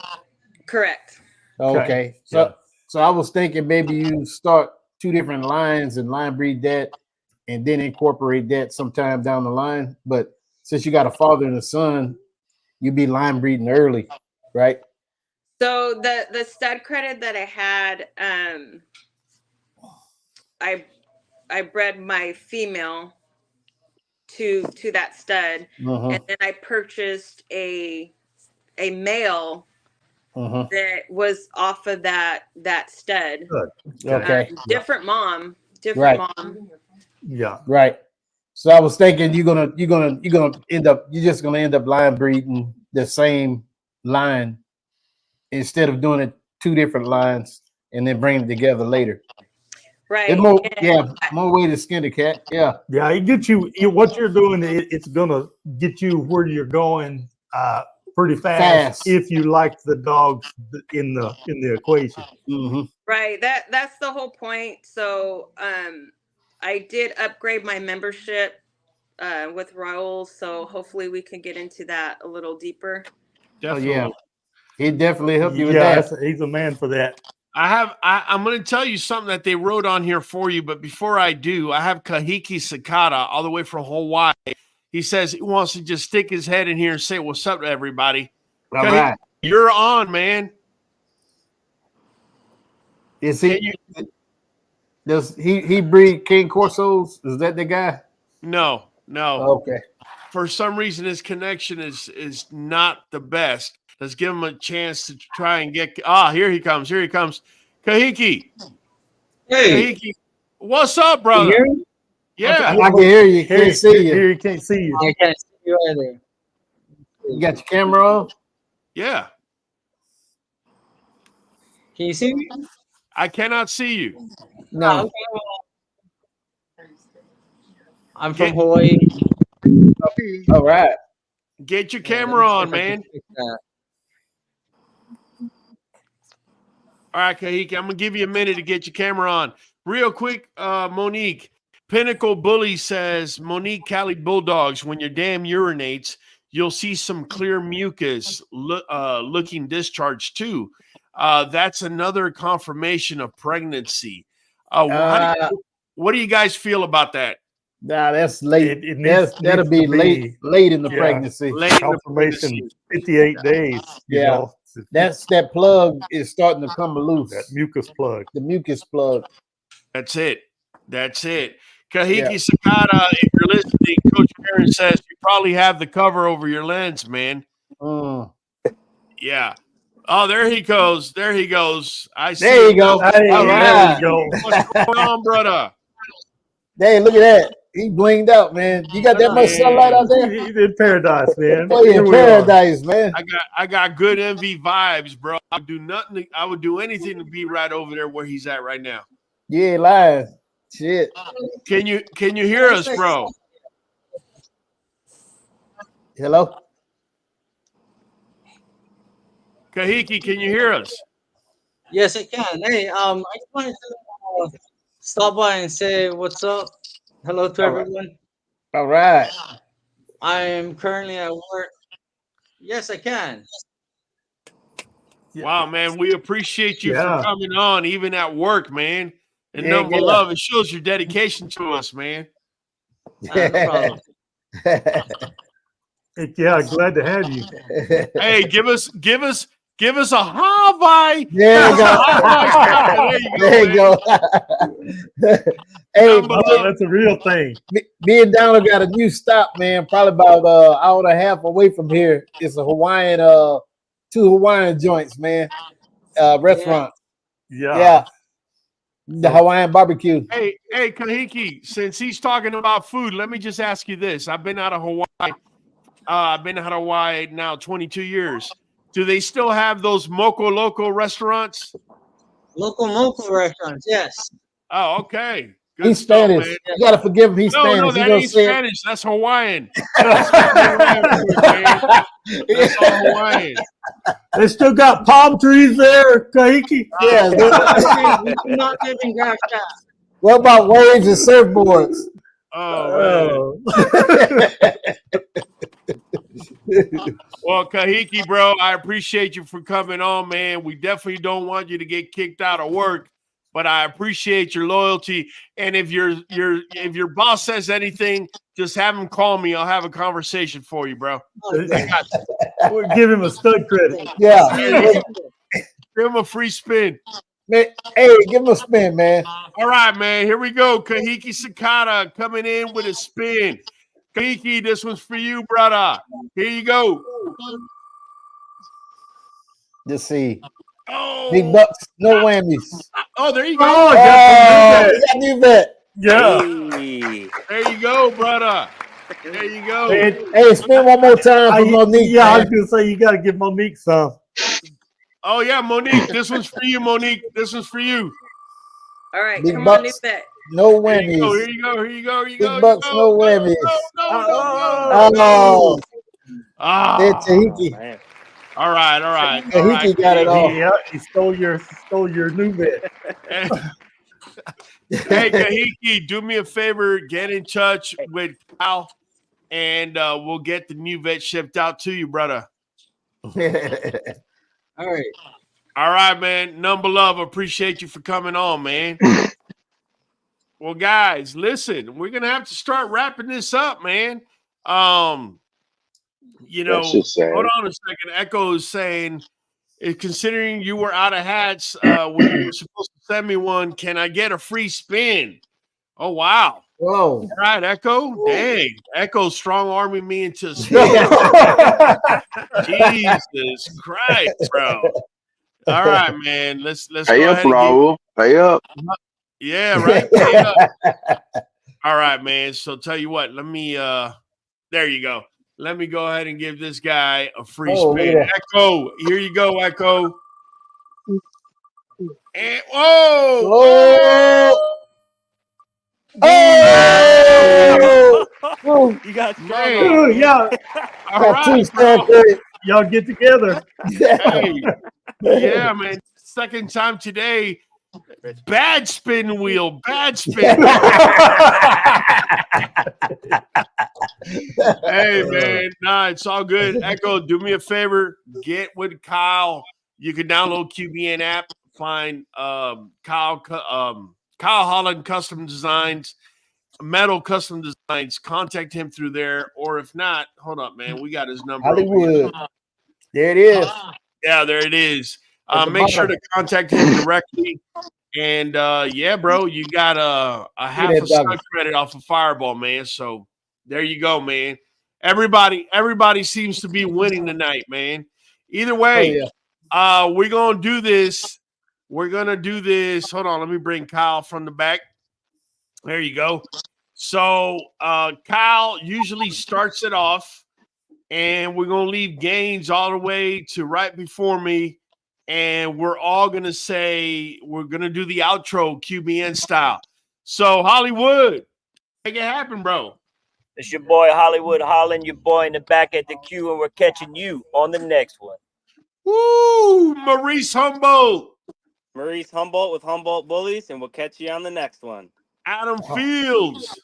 Correct. Okay. So I was thinking maybe you start 2 different lines and line breed that and then incorporate that sometime down the line. But since you got a father and a son, you'd be line breeding early, right? So the stud credit that I had, I bred my female to that stud, and then I purchased a male that was off of that stud. Okay. Different mom. Yeah. Right. So I was thinking you're gonna end up line breeding the same line instead of doing it 2 different lines and then bring them together later. Right. More way to skin the cat. Yeah. Yeah, it gets you what you're doing, it's gonna get you where you're going pretty fast if you like the dogs in the equation. Right. That's the whole point. So I did upgrade my membership with Raul, so hopefully we can get into that a little deeper. Definitely. Oh, yeah. He definitely helped you with that. He's a man for that. I'm going to tell you something that they wrote on here for you, but before I do, I have Kahiki Sakata all the way from Hawaii. He says he wants to just stick his head in here and say what's up to everybody. All right. You're on, man. Is he? Does he breed King Corsos? Is that the guy? No. Okay. For some reason, his connection is not the best. Let's give him a chance to try and get. Here he comes. Kahiki. Hey. Kahiki. What's up, brother? Can you hear me? Yeah. I can hear you. Can't see you. Here, can't see you. I can't see you either. You got your camera on? Yeah. Can you see me? I cannot see you. No. Okay, well, I'm from Hawaii. All right. Get your camera on, man. All right, Kahiki, I'm going to give you a minute to get your camera on. Real quick, Monique. Pinnacle Bully says, Monique Cali Bulldogs, when your dam urinates, you'll see some clear mucus looking discharge too. That's another confirmation of pregnancy. What do you guys feel about that? Nah, that's late. That'll be late in the pregnancy. Confirmation 58 days. You know. That plug is starting to come loose. That mucus plug. The mucus plug. That's it. Kahiki Sakata, if you're listening, Coach Aaron says you probably have the cover over your lens, man. Yeah. Oh, there he goes. I see. There you go. Hey, all right. What's going on, brother? Hey, look at that. He blinged out, man. You got that much sunlight out there? He's in paradise, man. Oh, in paradise, man. I got good envy vibes, bro. I would do anything to be right over there where he's at right now. Yeah, lying. Shit. Can you hear us, bro? Hello? Kahiki, can you hear us? Yes, I can. Hey, I just wanted to stop by and say what's up. Hello to All right. everyone. All right. I am currently at work. Yes, I can. Wow, man, we appreciate you for coming on, even at work, man. And Yeah, number yeah. love, it shows your dedication to us, man. No problem. Yeah, glad to have you. Hey, give us a Hawaii. There you go. There you go. Hey, that's a real thing. Me and Donald got a new stop, man. Probably about an hour and a half away from here. It's a Hawaiian, 2 Hawaiian joints, man. Restaurant. Yeah. The Hawaiian barbecue. Hey, Kahiki, since he's talking about food, let me just ask you this. I've been out of Hawaii. I've been out of Hawaii now 22 years. Do they still have those Moco Loco restaurants? Local Moco restaurants, yes. Oh, okay. Good He's stuff, Spanish. man. You gotta forgive him. He's Spanish. No, He that gonna ain't say it. Spanish. That's Hawaiian. That's all Hawaiian. They still got palm trees there, Kahiki. Yeah. We do not live in grass shop. What about waves and surfboards? Oh, well, Kahiki, bro, I appreciate you for coming on, man. We definitely don't want you to get kicked out of work, but I appreciate your loyalty. And if your boss says anything, just have him call me. I'll have a conversation for you, bro. I got you. We'll give him a stud credit. Yeah. Give him a free spin. Man, hey, give him a spin, man. All right, man. Here we go. Kahiki Sakata coming in with a spin. Kahiki, this one's for you, brother. Here you go. Let's see. Oh. Big bucks, no whammies. Oh, there you go. Oh, I got Nuvet. Yeah. Hey. There you go, brother. There you go. Hey, spin one more time for Monique. Yeah, I was man. gonna say you got to give Monique some. Oh, yeah, Monique. This one's for you, Monique. This one's for you. All right, Big come on, bucks, Nuvet. no Here you go. whammies. Here you go. Here you go. Here you Big go. bucks, Here you no go. whammies. No. Oh, there, Tahiti. Man. All right. Tahiti got it all. Yeah, he stole your Nuvet. Hey, Kahiki, do me a favor. Get in touch with Kyle, and we'll get the Nuvet shipped out to you, brother. All right. All right, man. Number love. Appreciate you for coming on, man. Well, guys, listen, we're gonna have to start wrapping this up, man. You know, That's just sad. hold on a second. Echo is saying, considering you were out of hats when you were supposed to send me one, can I get a free spin? Oh, wow. Whoa. All right, Echo. Dang. Echo strong arming me into a spin. Jesus Christ, bro. All right, man. Let's Pay go up, ahead and Raul. Pay up. yeah, right. Pay up. All right, man. So tell you what, let me there you go. Let me go ahead and give this guy a free spin. yeah. Echo, here you go, Echo. And whoa! Oh! You got strong Man. arm. Yeah, All Got two right, star bro. credit. y'all get together. Hey, yeah, man. Second time today. Bad spin wheel. Bad spin. Hey, man. Nah, it's all good. Echo, do me a favor. Get with Kyle. You can download QBN app. Find Kyle Holland Custom Designs, Metal Custom Designs. Contact him through there. Or if not, hold up, man. We got his number. Hollywood. There it is. Yeah, there it is. At the Make sure bottom. to contact him directly. And yeah, bro, you got a half a stud credit off of Fireball, man. So there you go, man. Everybody seems to be winning tonight, man. Either way, we're gonna do this. We're gonna do this. Hold on, let me bring Kyle from the back. There you go. So Kyle usually starts it off, and we're gonna leave Gaines all the way to right before me. And we're all going to say, we're going to do the outro QBN style. So, Hollywood, make it happen, bro. It's your boy, Hollywood Holland, your boy in the back at the queue, and we're catching you on the next one. Woo! Maurice Humboldt. Maurice Humboldt with Humboldt Bullies, and we'll catch you on the next one. Adam Fields.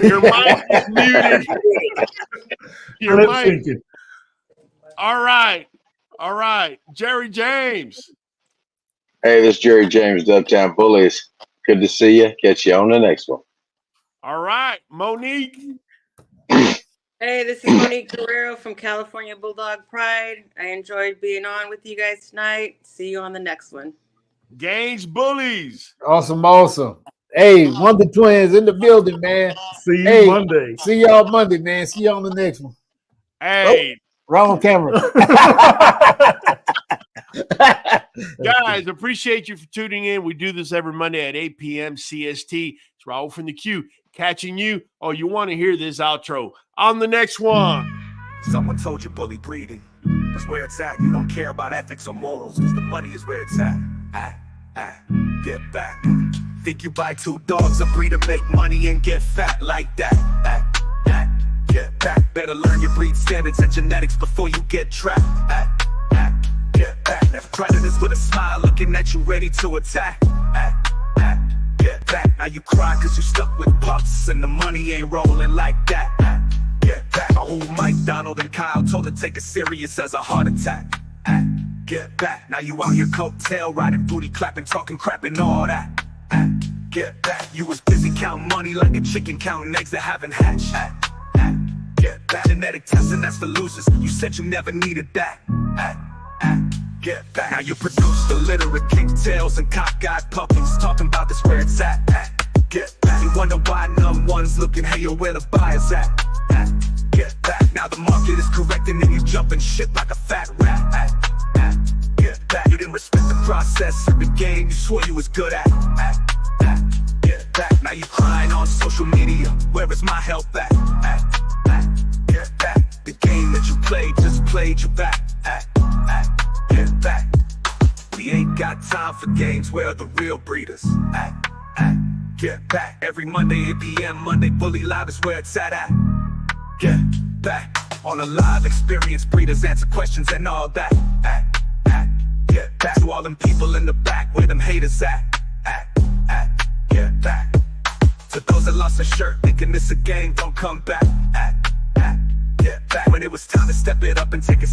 Your mic is muted. Your mic. All right. All right. Jerry James. Hey, this is Jerry James, Dubtown Bullies. Good to see you. Catch you on the next one. All right. Monique. Hey, this is Monique Guerrero from California Bulldog Pride. I enjoyed being on with you guys tonight. See you on the next one. Gaines Bullies. Awesome, awesome. Hey, Wonder Twins in the building, man. See you Monday. See y'all Monday, man. See you on the next one. Hey. Oh, wrong camera. Guys, appreciate you for tuning in. We do this every Monday at 8 p.m. CST. It's Raul from the Q. Catching you. Oh, you want to hear this outro. On the next one. Someone told you bully breeding. That's where it's at. You don't care about ethics or morals. The money is where it's at. Get back. Think you buy 2 dogs, a breed to make money and get fat like that. Get back. Better learn your breed standards and genetics before you get trapped. Get back. Never predators with a smile looking at you ready to attack. Get back. Now you cry cause you stuck with pups and the money ain't rolling like that. Get back. Oh, Mike, Donald, and Kyle told her take it serious as a heart attack. Get back. Now you out your coattail riding, booty clapping, talking crap and all that. Get back. You was busy counting money like a chicken counting eggs that haven't hatched. Get back. Genetic testing, that's for losers. You said you never needed that. Get back. Now you produce the litter of kinktails and cockeyed puppies, talking about this where it's at. Get back. You wonder why numb ones looking, hey yo, where the buyers at. Get back. Now the market is correcting and you jumping shit like a fat rat. Get back. You didn't respect the process of the game you swore you was good at. Get back. Now you crying on social media, where is my help at? Get back. The game that you played just played you back. Get back. We ain't got time for games, where are the real breeders? Get back. Every Monday 8 p.m. Monday Bully Live is where it's at. Get back. On a live experience, breeders answer questions and all that. Get back. To all them people in the back, where them haters at. Get back. To those that lost a shirt, thinking this a game, don't come back. Get back. When it was time to step it up and take a